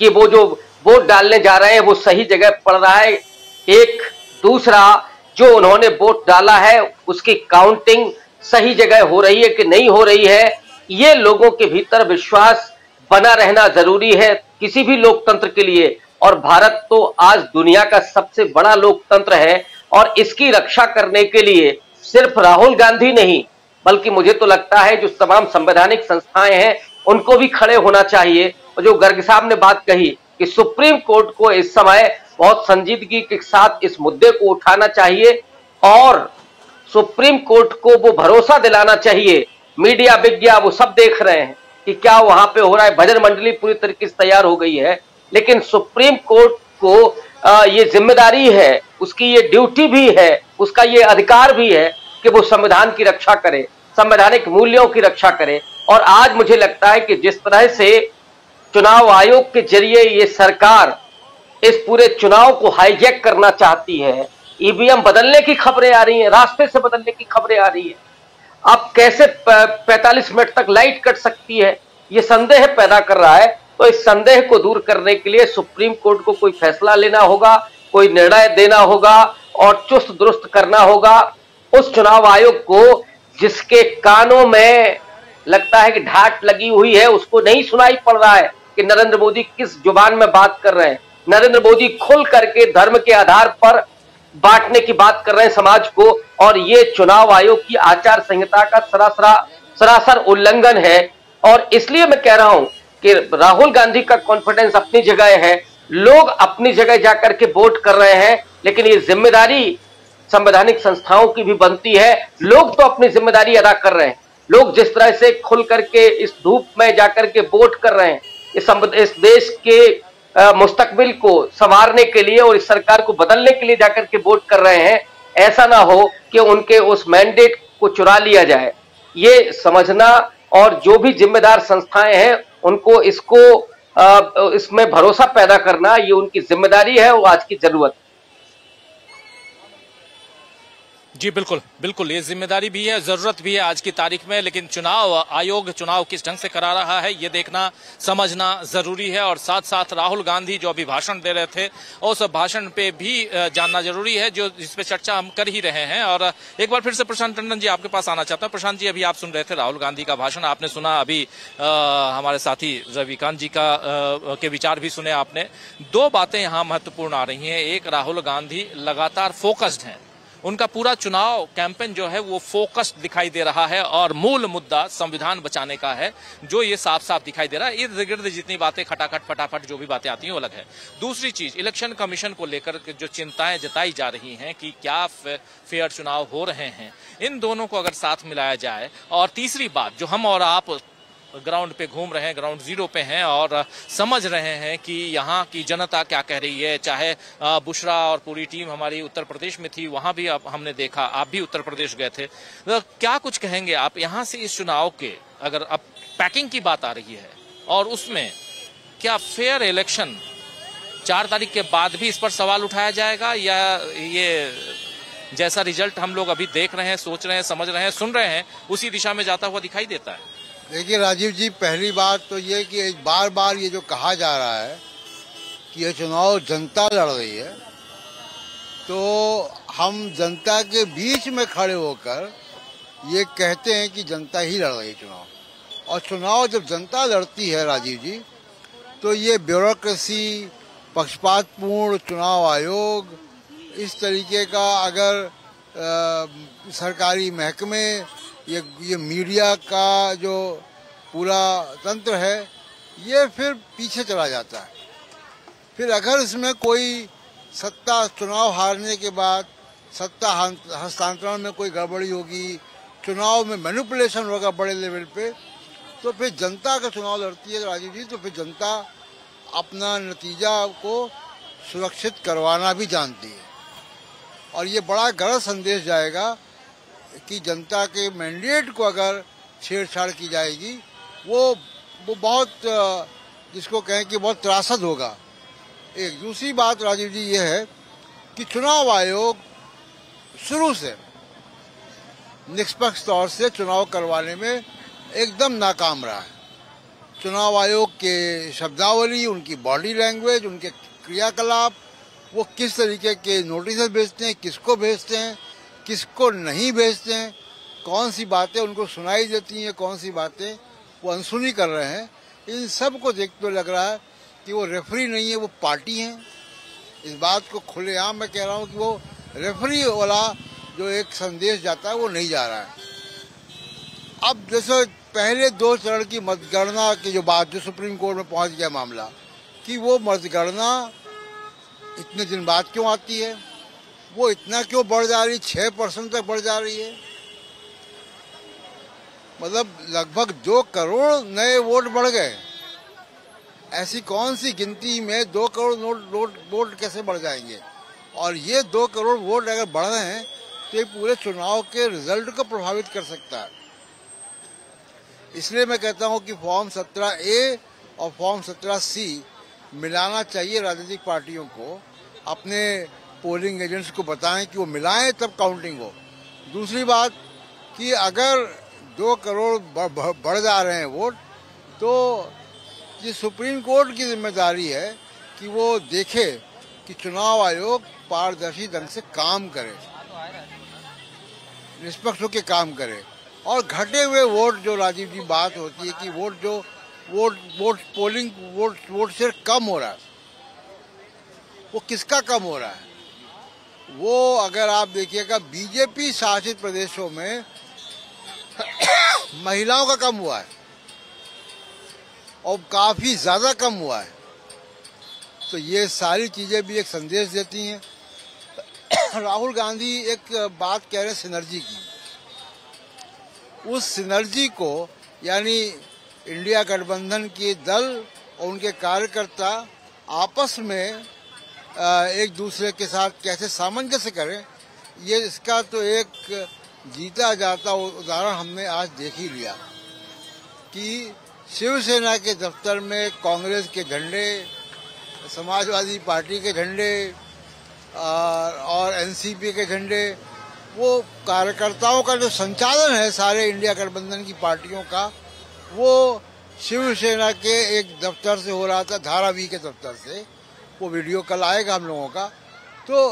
कि वो जो वोट डालने जा रहे हैं वो सही जगह पड़ रहा है। एक दूसरा, जो उन्होंने वोट डाला है उसकी काउंटिंग सही जगह हो रही है कि नहीं हो रही है, ये लोगों के भीतर विश्वास बना रहना जरूरी है किसी भी लोकतंत्र के लिए। और भारत तो आज दुनिया का सबसे बड़ा लोकतंत्र है, और इसकी रक्षा करने के लिए सिर्फ राहुल गांधी नहीं, बल्कि मुझे तो लगता है जो तमाम संवैधानिक संस्थाएं हैं उनको भी खड़े होना चाहिए। और जो गर्ग साहब ने बात कही कि सुप्रीम कोर्ट को इस समय बहुत संजीदगी के साथ इस मुद्दे को उठाना चाहिए, और सुप्रीम कोर्ट को वो भरोसा दिलाना चाहिए। मीडिया विज्ञा वो सब देख रहे हैं कि क्या वहां पे हो रहा है, भजन मंडली पूरी तरीके से तैयार हो गई है, लेकिन सुप्रीम कोर्ट को ये जिम्मेदारी है, उसकी ये ड्यूटी भी है, उसका ये अधिकार भी है कि वो संविधान की रक्षा करे, संवैधानिक मूल्यों की रक्षा करे। और आज मुझे लगता है कि जिस तरह से चुनाव आयोग के जरिए ये सरकार इस पूरे चुनाव को हाईजैक करना चाहती है, ईवीएम बदलने की खबरें आ रही हैं, रास्ते से बदलने की खबरें आ रही है। अब कैसे 45 मिनट तक लाइट कट सकती है, ये संदेह पैदा कर रहा है। तो इस संदेह को दूर करने के लिए सुप्रीम कोर्ट को कोई फैसला लेना होगा, कोई निर्णय देना होगा और चुस्त दुरुस्त करना होगा उस चुनाव आयोग को, जिसके कानों में लगता है कि ढाट लगी हुई है, उसको नहीं सुनाई पड़ रहा है कि नरेंद्र मोदी किस जुबान में बात कर रहे हैं। नरेंद्र मोदी खुल करके धर्म के आधार पर बांटने की बात कर रहे हैं समाज को, और ये चुनाव आयोग की आचार संहिता का सरासर उल्लंघन है। और इसलिए मैं कह रहा हूं कि राहुल गांधी का कॉन्फिडेंस अपनी जगह है, लोग अपनी जगह जाकर के वोट कर रहे हैं, लेकिन ये जिम्मेदारी संवैधानिक संस्थाओं की भी बनती है। लोग तो अपनी जिम्मेदारी अदा कर रहे हैं, लोग जिस तरह से खुल करके इस धूप में जाकर के वोट कर रहे हैं, इस देश के मुस्तकबिल को संवारने के लिए और इस सरकार को बदलने के लिए जाकर के वोट कर रहे हैं, ऐसा ना हो कि उनके उस मैंडेट को चुरा लिया जाए, ये समझना। और जो भी जिम्मेदार संस्थाएं हैं उनको इसमें भरोसा पैदा करना, ये उनकी जिम्मेदारी है और आज की जरूरत। जी बिल्कुल बिल्कुल, ये जिम्मेदारी भी है, जरूरत भी है आज की तारीख में। लेकिन चुनाव आयोग चुनाव किस ढंग से करा रहा है ये देखना समझना जरूरी है। और साथ साथ राहुल गांधी जो अभी भाषण दे रहे थे उस भाषण पे भी जानना जरूरी है, जो जिस पे चर्चा हम कर ही रहे हैं। और एक बार फिर से प्रशांत टंडन जी आपके पास आना चाहता हूं। प्रशांत जी, अभी आप सुन रहे थे राहुल गांधी का भाषण, आपने सुना अभी हमारे साथी रविकांत जी के विचार भी सुने आपने। दो बातें यहाँ महत्वपूर्ण आ रही हैं। एक, राहुल गांधी लगातार फोकस्ड हैं, उनका पूरा चुनाव कैंपेन जो है वो फोकस्ड दिखाई दे रहा है और मूल मुद्दा संविधान बचाने का है, जो ये साफ साफ दिखाई दे रहा है। इर्द गिर्द जितनी बातें खटाखट फटाफट जो भी बातें आती हैं वो अलग है। दूसरी चीज, इलेक्शन कमीशन को लेकर जो चिंताएं जताई जा रही हैं कि क्या फेयर चुनाव हो रहे हैं, इन दोनों को अगर साथ मिलाया जाए। और तीसरी बात, जो हम और आप ग्राउंड पे घूम रहे हैं, ग्राउंड जीरो पे हैं और समझ रहे हैं कि यहाँ की जनता क्या कह रही है। चाहे बुशरा और पूरी टीम हमारी उत्तर प्रदेश में थी, वहां भी हमने देखा, आप भी उत्तर प्रदेश गए थे, तो क्या कुछ कहेंगे आप यहाँ से इस चुनाव के? अगर अब पैकिंग की बात आ रही है और उसमें क्या फेयर इलेक्शन 4 तारीख के बाद भी इस पर सवाल उठाया जाएगा, या ये जैसा रिजल्ट हम लोग अभी देख रहे हैं, सोच रहे हैं, समझ रहे हैं, सुन रहे हैं, उसी दिशा में जाता हुआ दिखाई देता है? देखिए राजीव जी, पहली बात तो ये कि बार बार ये जो कहा जा रहा है कि ये चुनाव जनता लड़ रही है, तो हम जनता के बीच में खड़े होकर ये कहते हैं कि जनता ही लड़ रही है चुनाव। और चुनाव जब जनता लड़ती है राजीव जी, तो ये ब्यूरोक्रेसी, पक्षपातपूर्ण चुनाव आयोग, इस तरीके का अगर सरकारी महकमे, ये मीडिया का जो पूरा तंत्र है, ये फिर पीछे चला जाता है। फिर अगर इसमें कोई सत्ता, चुनाव हारने के बाद सत्ता हस्तांतरण में कोई गड़बड़ी होगी, चुनाव में मैनिपुलेशन होगा बड़े लेवल पे, तो फिर जनता का चुनाव लड़ती है राजीव जी, तो फिर जनता अपना नतीजा को सुरक्षित करवाना भी जानती है। और ये बड़ा गलत संदेश जाएगा कि जनता के मैंडेट को अगर छेड़छाड़ की जाएगी, वो बहुत, जिसको कहें कि बहुत त्रासद होगा। एक दूसरी बात राजीव जी ये है कि चुनाव आयोग शुरू से निष्पक्ष तौर से चुनाव करवाने में एकदम नाकाम रहा है। चुनाव आयोग के शब्दावली, उनकी बॉडी लैंग्वेज, उनके क्रियाकलाप, वो किस तरीके के नोटिस भेजते हैं, किसको भेजते हैं, किसको नहीं भेजते हैं, कौन सी बातें उनको सुनाई देती हैं, कौन सी बातें वो अनसुनी कर रहे हैं, इन सब को देखते लग रहा है कि वो रेफरी नहीं है, वो पार्टी हैं। इस बात को खुलेआम मैं कह रहा हूँ कि वो रेफरी वाला जो एक संदेश जाता है वो नहीं जा रहा है। अब जैसे पहले 2 चरण की मतगणना की जो बात, जो सुप्रीम कोर्ट में पहुंच गया मामला, कि वो मतगणना इतने दिन बाद क्यों आती है, वो इतना क्यों बढ़ जा रही, 6% तक बढ़ जा रही है। मतलब लगभग 2 करोड़ नए वोट बढ़ गए। ऐसी कौन सी गिनती में 2 करोड़ वोट कैसे बढ़ जाएंगे? और ये 2 करोड़ वोट अगर बढ़ रहे हैं तो ये पूरे चुनाव के रिजल्ट को प्रभावित कर सकता है। इसलिए मैं कहता हूं कि फॉर्म 17A और फॉर्म 17C मिलाना चाहिए राजनीतिक पार्टियों को, अपने पोलिंग एजेंट्स को बताएं कि वो मिलाएं, तब काउंटिंग हो। दूसरी बात कि अगर 2 करोड़ बढ़ जा रहे हैं वोट, तो ये सुप्रीम कोर्ट की जिम्मेदारी है कि वो देखे कि चुनाव आयोग पारदर्शी ढंग से काम करे, निष्पक्ष होकर काम करे। और घटे हुए वोट, जो राजीव जी बात होती है कि वोट से कम हो रहा है, वो किसका कम हो रहा है? वो अगर आप देखिएगा बीजेपी शासित प्रदेशों में महिलाओं का कम हुआ है और काफी ज्यादा कम हुआ है। तो ये सारी चीजें भी एक संदेश देती हैं। राहुल गांधी एक बात कह रहे हैं सिनर्जी की, उस सिनर्जी को, यानी इंडिया गठबंधन के दल और उनके कार्यकर्ता आपस में एक दूसरे के साथ कैसे सामंजस्य करें, ये इसका तो एक जीता जाता उदाहरण हमने आज देख ही लिया कि शिवसेना के दफ्तर में कांग्रेस के झंडे, समाजवादी पार्टी के झंडे और एनसीपी के झंडे, वो कार्यकर्ताओं का जो संचालन है सारे इंडिया गठबंधन की पार्टियों का, वो शिवसेना के एक दफ्तर से हो रहा था, धारावी के दफ्तर से। वो वीडियो कल आएगा हम लोगों का। तो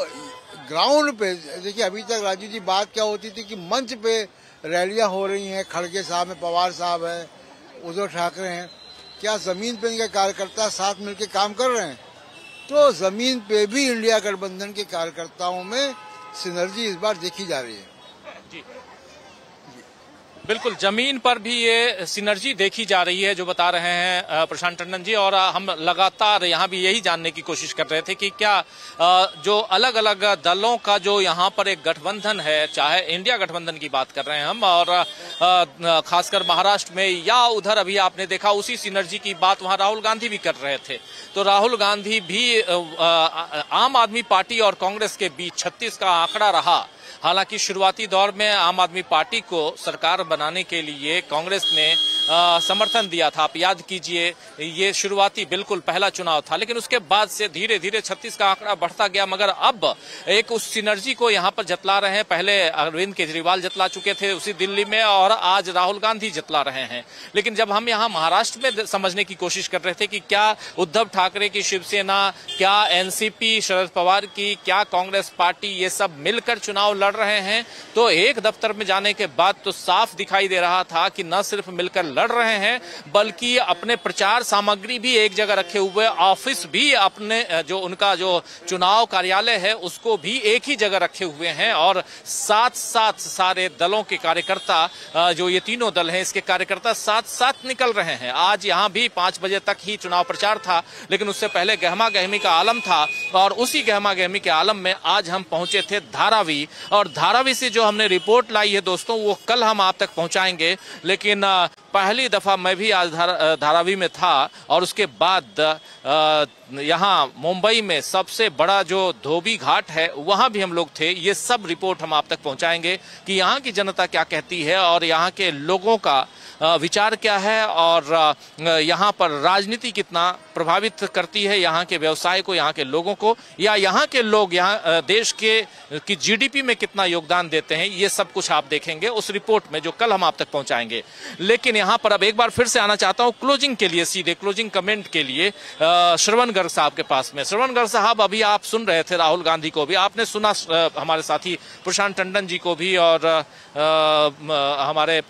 ग्राउंड पे देखिए, अभी तक राजीव जी बात क्या होती थी कि मंच पे रैलियां हो रही हैं, खड़गे साहब हैं, पवार साहब हैं, उद्धव ठाकरे हैं, क्या जमीन पे इनके कार्यकर्ता साथ मिलकर काम कर रहे हैं? तो जमीन पे भी इंडिया गठबंधन के कार्यकर्ताओं में सिनर्जी इस बार देखी जा रही है। जी बिल्कुल, जमीन पर भी ये सिनर्जी देखी जा रही है, जो बता रहे हैं प्रशांत टंडन जी। और हम लगातार यहाँ भी यही जानने की कोशिश कर रहे थे कि क्या जो अलग अलग दलों का जो यहाँ पर एक गठबंधन है, चाहे इंडिया गठबंधन की बात कर रहे हैं हम, और खासकर महाराष्ट्र में, या उधर अभी आपने देखा उसी सिनर्जी की बात वहाँ राहुल गांधी भी कर रहे थे। तो राहुल गांधी भी आम आदमी पार्टी और कांग्रेस के बीच 36 का आंकड़ा रहा। हालांकि शुरुआती दौर में आम आदमी पार्टी को सरकार बनाने के लिए कांग्रेस ने समर्थन दिया था। आप याद कीजिए, ये शुरुआती बिल्कुल पहला चुनाव था, लेकिन उसके बाद से धीरे धीरे 36 का आंकड़ा बढ़ता गया। मगर अब एक उस सिनर्जी को यहाँ पर जतला रहे हैं। पहले अरविंद केजरीवाल जतला चुके थे उसी दिल्ली में, और आज राहुल गांधी जतला रहे हैं। लेकिन जब हम यहाँ महाराष्ट्र में समझने की कोशिश कर रहे थे कि क्या उद्धव ठाकरे की शिवसेना, क्या एनसीपी शरद पवार की, क्या कांग्रेस पार्टी, ये सब मिलकर चुनाव लड़ रहे हैं, तो एक दफ्तर में जाने के बाद तो साफ दिखाई दे रहा था कि न सिर्फ मिलकर लड़ रहे हैं, बल्कि अपने प्रचार सामग्री भी एक जगह रखे हुए, ऑफिस भी अपने जो उनका जो चुनाव कार्यालय है उसको भी एक ही जगह रखे हुए हैं, और साथ साथ सारे दलों के कार्यकर्ता, जो ये तीनों दल हैं, इसके कार्यकर्ता साथ साथ निकल रहे हैं। आज यहाँ भी 5 बजे तक ही चुनाव प्रचार था, लेकिन उससे पहले गहमा गहमी का आलम था, और उसी गहमा गहमी के आलम में आज हम पहुंचे थे धारावी। और धारावी से जो हमने रिपोर्ट लाई है दोस्तों, वो कल हम आप तक पहुंचाएंगे। लेकिन पहली दफा मैं भी आज धारावी में था, और उसके बाद यहाँ मुंबई में सबसे बड़ा जो धोबी घाट है वहां भी हम लोग थे। ये सब रिपोर्ट हम आप तक पहुंचाएंगे कि यहाँ की जनता क्या कहती है, और यहाँ के लोगों का विचार क्या है, और यहाँ पर राजनीति कितना प्रभावित करती है यहाँ के व्यवसाय को, यहाँ के लोगों को, या यहाँ के लोग यहाँ देश की जीडीपी में कितना योगदान देते हैं। ये सब कुछ आप देखेंगे उस रिपोर्ट में जो कल हम आप तक पहुंचाएंगे। लेकिन यहाँ पर अब एक बार फिर से आना चाहता हूँ क्लोजिंग के लिए, सीधे क्लोजिंग कमेंट के लिए श्रवण गर्ग साहब के पास में। श्रवण गर्ग साहब, अभी आप सुन रहे थे राहुल गांधी को भी, आपने सुना हमारे साथी प्रशांत टंडन जी को भी, और हमारे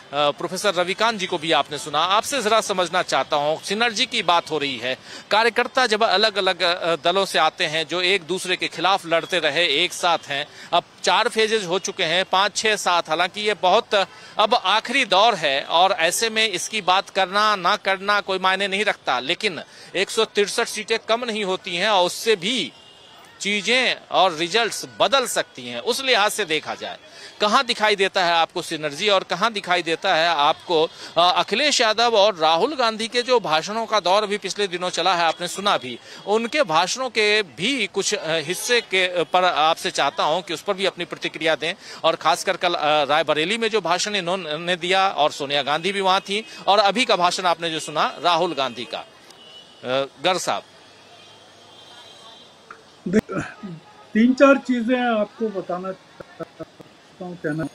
प्रोफेसर रविकांत जी को भी आपने सुना। आपसे जरा समझना चाहता हूँ, सिनर्जी की बात हो रही है, कार्यकर्ता जब अलग अलग दलों से आते हैं जो एक दूसरे के खिलाफ लड़ते रहे, एक साथ हैं, अब 4 फेजेज हो चुके हैं, 5, 6, 7, हालांकि ये बहुत अब आखिरी दौर है, और ऐसे में इसकी बात करना ना करना कोई मायने नहीं रखता। लेकिन 163 सीटें कम नहीं होती हैं, और उससे भी चीजें और रिजल्ट्स बदल सकती हैं। उस लिहाज से देखा जाए, कहां दिखाई देता है आपको सिनर्जी, और कहां दिखाई देता है आपको अखिलेश यादव और राहुल गांधी के जो भाषणों का दौर भी पिछले दिनों चला है, आपने सुना भी, उनके भाषणों के भी कुछ हिस्से के पर आपसे चाहता हूं कि उस पर भी अपनी प्रतिक्रिया दें। और खासकर कल रायबरेली में जो भाषण इन्होंने दिया, और सोनिया गांधी भी वहां थी, और अभी का भाषण आपने जो सुना राहुल गांधी का। गर्ग साहब, 3-4 चीजें आपको बताना चाहता हूँ, कहना।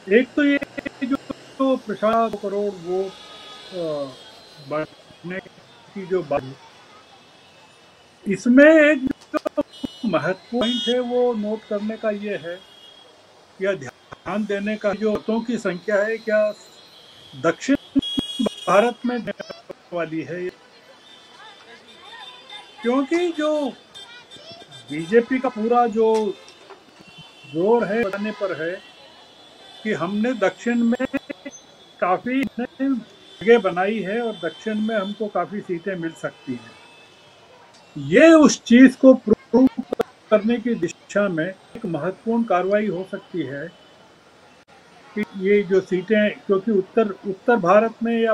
एक तो ये जो प्रशासन करोड़ वोट बढ़ने की जो बात, इसमें एक जो महत्वपूर्ण पॉइंट है वो नोट करने का ये है, या ध्यान देने का, जो वोटों की संख्या है क्या दक्षिण भारत में वाली है, क्योंकि जो बीजेपी का पूरा जो जोर है बताने पर है कि हमने दक्षिण में काफी जगह बनाई है, और दक्षिण में हमको काफी सीटें मिल सकती हैं। ये उस चीज को प्रूव करने की दिशा में एक महत्वपूर्ण कार्रवाई हो सकती है कि ये जो सीटें, क्योंकि उत्तर भारत में या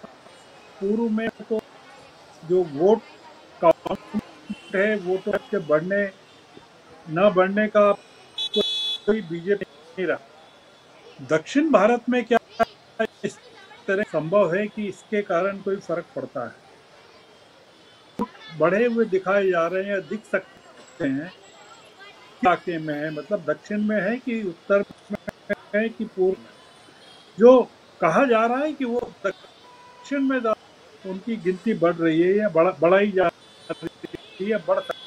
पूर्व में तो जो वोट काउंट है, वोटों के बढ़ने न बढ़ने का कोई बीजेपी नहीं रहा। दक्षिण भारत में क्या इस तरह संभव है कि इसके कारण कोई फर्क पड़ता है? बढ़े हुए दिखाए जा रहे हैं, या दिख सकते हैं इलाके में है, मतलब दक्षिण में है कि उत्तर में है कि पूर्व में, जो कहा जा रहा है कि वो दक्षिण में उनकी गिनती बढ़ रही है, या बढ़ाई जा रही है, बढ़ सकती।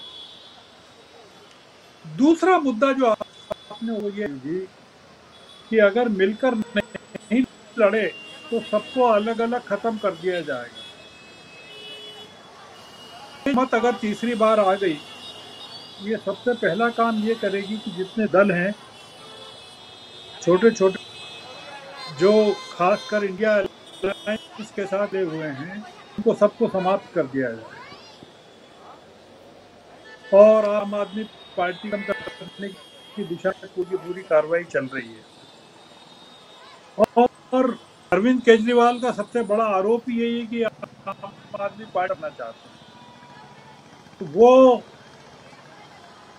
दूसरा मुद्दा जो आपने वो ये कि अगर मिलकर नहीं लड़े तो सबको अलग अलग खत्म कर दिया जाएगा। मत अगर तीसरी बार आ गई, ये सबसे पहला काम ये करेगी कि जितने दल हैं छोटे छोटे, जो खासकर इंडिया अलायंस के साथ लगे हुए हैं, उनको सबको समाप्त कर दिया जाए, और आम आदमी पार्टी कम करने की दिशा में पूरी कार्रवाई चल रही है। और अरविंद केजरीवाल का सबसे बड़ा आरोप यही है कि आम आदमी पार्टी करना चाहते हैं, तो वो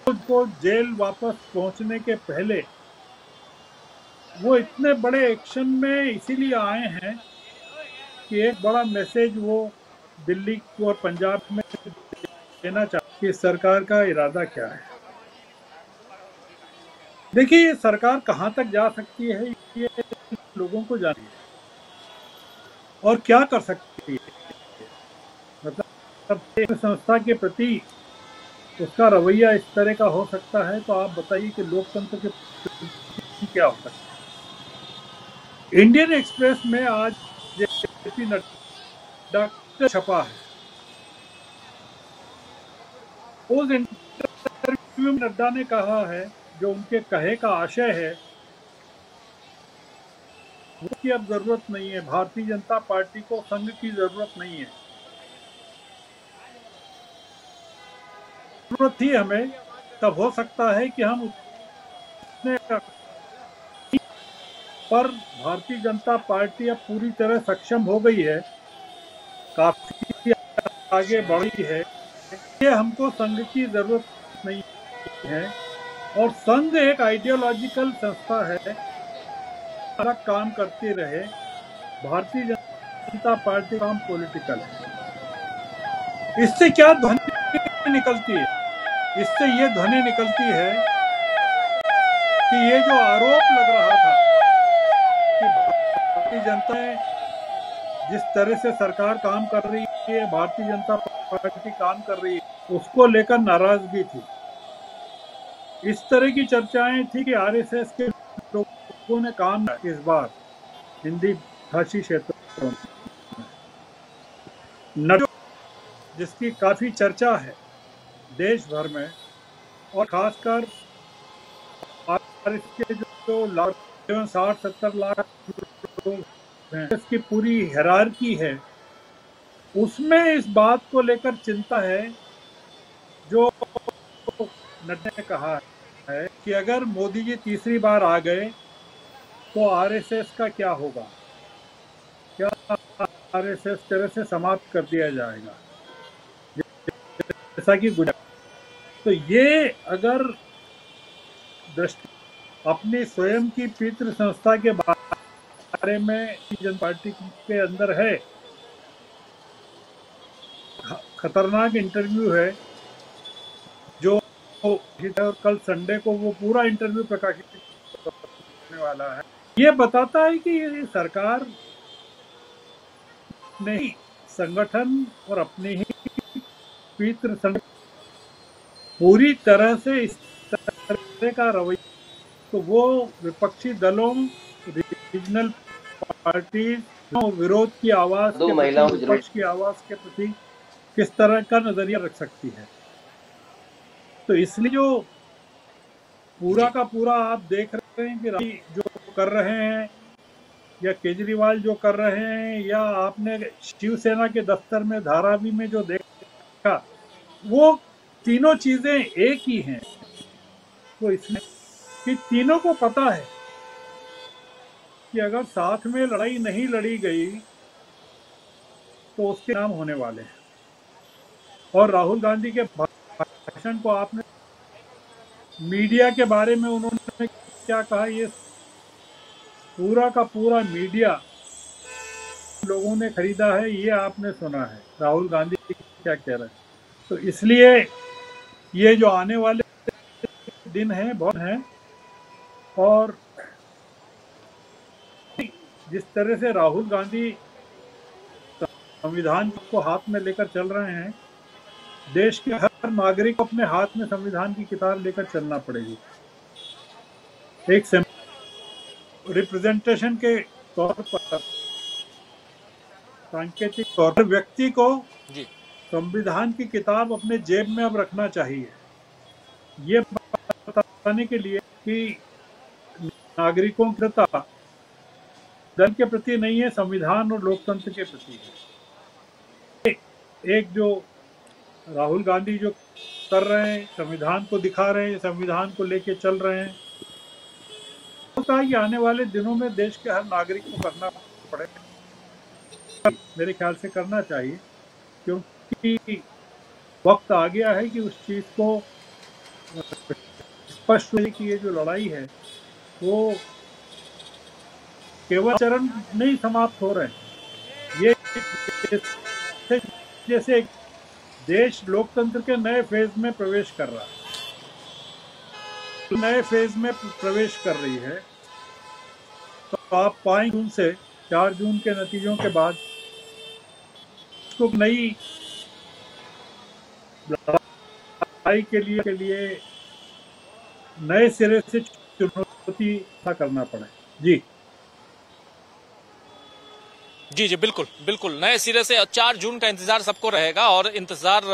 को जेल वापस पहुंचने के पहले वो इतने बड़े एक्शन में इसीलिए आए हैं कि एक बड़ा मैसेज वो दिल्ली और पंजाब में देना चाहते कि सरकार का इरादा क्या है। देखिए, ये सरकार कहां तक जा सकती है ये लोगों को जानिए, और क्या कर सकती है। मतलब संस्था के प्रति उसका रवैया इस तरह का हो सकता है, तो आप बताइए कि लोकतंत्र के प्रति क्या हो सकता है। इंडियन एक्सप्रेस में आज जेपी नड्डा छपा है। उस इंटरव्यू में नड्डा ने कहा है, जो उनके कहे का आशय है वो की अब जरूरत नहीं है, भारतीय जनता पार्टी को संघ की जरूरत नहीं है, जरूरत थी हमें तब हो सकता है कि हम उसने पर भारतीय जनता पार्टी अब पूरी तरह सक्षम हो गई है, काफी आगे बढ़ी है, ये हमको संघ की जरूरत नहीं है। और संघ एक आइडियोलॉजिकल संस्था है, सारा काम करती रहे। भारतीय जनता पार्टी काम पॉलिटिकल है। इससे क्या ध्वनि निकलती है? इससे ये ध्वनि निकलती है कि ये जो आरोप लग रहा था कि भारतीय जनता जिस तरह से सरकार काम कर रही है, भारतीय जनता पार्टी काम कर रही है, उसको लेकर नाराजगी थी। इस तरह की चर्चाएं थी कि आरएसएस के लोगों ने काम इस बार हिंदी भाषी क्षेत्रों में, जिसकी काफी चर्चा है देश भर में, और खासकर इसके जो 60-70 लाख लोग हैं, इसकी पूरी हायरार्की है, उसमें इस बात को लेकर चिंता है जो नड्डा ने कहा है कि अगर मोदी जी तीसरी बार आ गए तो आरएसएस का क्या होगा, क्या आरएसएस तरह से समाप्त कर दिया जाएगा जैसा कि गुजरात। तो ये अगर दृष्टि अपनी स्वयं की पितृ संस्था के बारे में जनता पार्टी के अंदर है, खतरनाक इंटरव्यू है जो और कल संडे को वो पूरा इंटरव्यू प्रकाशित होने वाला है। ये बताता है कि ये सरकार नहीं, संगठन और अपने ही पितृ संगठन पूरी तरह से इस तरह का रवैया, तो वो विपक्षी दलों, रीजनल पार्टी विरोध की आवाज के प्रति, विपक्ष की आवाज के प्रति किस तरह का नजरिया रख सकती है। तो इसलिए जो पूरा का पूरा आप देख रहे हैं कि जो कर रहे हैं या केजरीवाल जो कर रहे हैं, या आपने शिवसेना के दफ्तर में धारावी में जो देखा, वो तीनों चीजें एक ही हैं। तो इसलिए कि तीनों को पता है कि अगर साथ में लड़ाई नहीं लड़ी गई तो उसके नाम होने वाले हैं। और राहुल गांधी के भाषण को आपने मीडिया के बारे में उन्होंने क्या कहा, ये पूरा का पूरा मीडिया लोगों ने खरीदा है, ये आपने सुना है राहुल गांधी क्या कह रहे हैं। तो इसलिए ये जो आने वाले दिन हैं बहुत हैं, और जिस तरह से राहुल गांधी संविधान को हाथ में लेकर चल रहे हैं, देश के हर नागरिक को अपने हाथ में संविधान की किताब लेकर चलना पड़ेगी। एक रिप्रेजेंटेशन के तौर पर, सांकेतिक तौर पर व्यक्ति को संविधान की किताब अपने जेब में अब रखना चाहिए, ये बताने के लिए कि नागरिकों की प्रति दल के प्रति नहीं है, संविधान और लोकतंत्र के प्रति है। एक जो राहुल गांधी जो कर रहे हैं, संविधान को दिखा रहे हैं, संविधान को लेके चल रहे हैं, होता है कि आने वाले दिनों में देश के हर नागरिक को करना पड़ेगा, मेरे ख्याल से करना चाहिए, क्योंकि वक्त आ गया है कि उस चीज को स्पष्ट हो कि ये जो लड़ाई है वो केवल चरण नहीं समाप्त हो रहे हैं, ये जैसे देश लोकतंत्र के नए फेज में प्रवेश कर रहा है, नए फेज में प्रवेश कर रही है। तो आप 5 जून से 4 जून के नतीजों के बाद उसको नई लड़ाई के लिए नए सिरे से चुनौती करना पड़े। जी जी जी, बिल्कुल बिल्कुल, नए सिरे से 4 जून का इंतजार सबको रहेगा। और इंतजार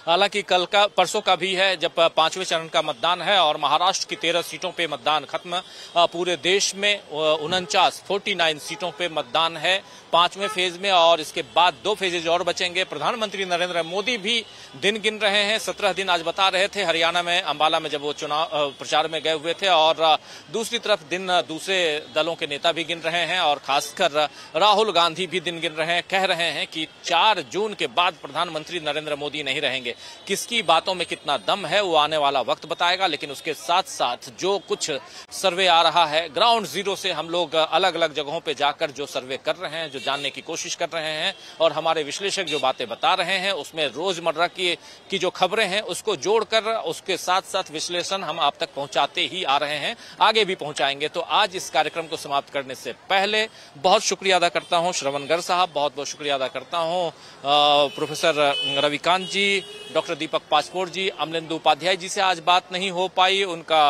हालांकि कल का परसों का भी है, जब 5वें चरण का मतदान है और महाराष्ट्र की 13 सीटों पे मतदान खत्म। पूरे देश में 49 सीटों पे मतदान है 5वें फेज में, और इसके बाद 2 फेजेज और बचेंगे। प्रधानमंत्री नरेंद्र मोदी भी दिन गिन रहे हैं, 17 दिन आज बता रहे थे हरियाणा में अंबाला में जब वो चुनाव प्रचार में गए हुए थे। और दूसरी तरफ दिन दूसरे दलों के नेता भी गिन रहे हैं, और खासकर राहुल गांधी भी दिन गिन रहे हैं, कह रहे हैं कि 4 जून के बाद प्रधानमंत्री नरेंद्र मोदी नहीं रहेंगे। किसकी बातों में कितना दम है वो आने वाला वक्त बताएगा। लेकिन उसके साथ साथ जो कुछ सर्वे आ रहा है, ग्राउंड जीरो से हम लोग अलग अलग जगहों पे जाकर जो सर्वे कर रहे हैं, जो जानने की कोशिश कर रहे हैं, और हमारे विश्लेषक जो बातें बता रहे हैं, उसमें रोजमर्रा की जो खबरें हैं उसको जोड़कर उसके साथ साथ विश्लेषण हम आप तक पहुंचाते ही आ रहे हैं, आगे भी पहुंचाएंगे। तो आज इस कार्यक्रम को समाप्त करने से पहले बहुत शुक्रिया अदा करता हूं श्रवण गर्ग साहब, बहुत बहुत शुक्रिया अदा करता हूं प्रोफेसर रविकांत जी, डॉक्टर दीपक पासपोर्ट जी, अमलेंदु उपाध्याय जी से आज बात नहीं हो पाई, उनका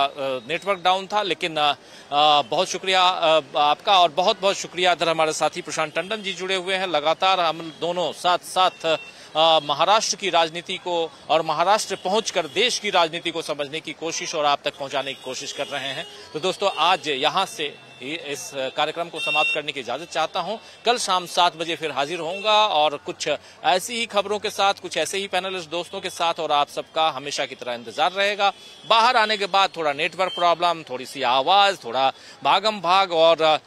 नेटवर्क डाउन था। लेकिन बहुत शुक्रिया आपका, और बहुत बहुत शुक्रिया इधर हमारे साथी प्रशांत टंडन जी जुड़े हुए हैं। लगातार हम दोनों साथ साथ महाराष्ट्र की राजनीति को और महाराष्ट्र पहुंचकर देश की राजनीति को समझने की कोशिश और आप तक पहुंचाने की कोशिश कर रहे हैं। तो दोस्तों, आज यहां से इस कार्यक्रम को समाप्त करने की इजाजत चाहता हूं। कल शाम 7 बजे फिर हाजिर होऊंगा, और कुछ ऐसी ही खबरों के साथ, कुछ ऐसे ही पैनलिस्ट दोस्तों के साथ, और आप सबका हमेशा की तरह इंतजार रहेगा। बाहर आने के बाद थोड़ा नेटवर्क प्रॉब्लम, थोड़ी सी आवाज, थोड़ा भागम भाग और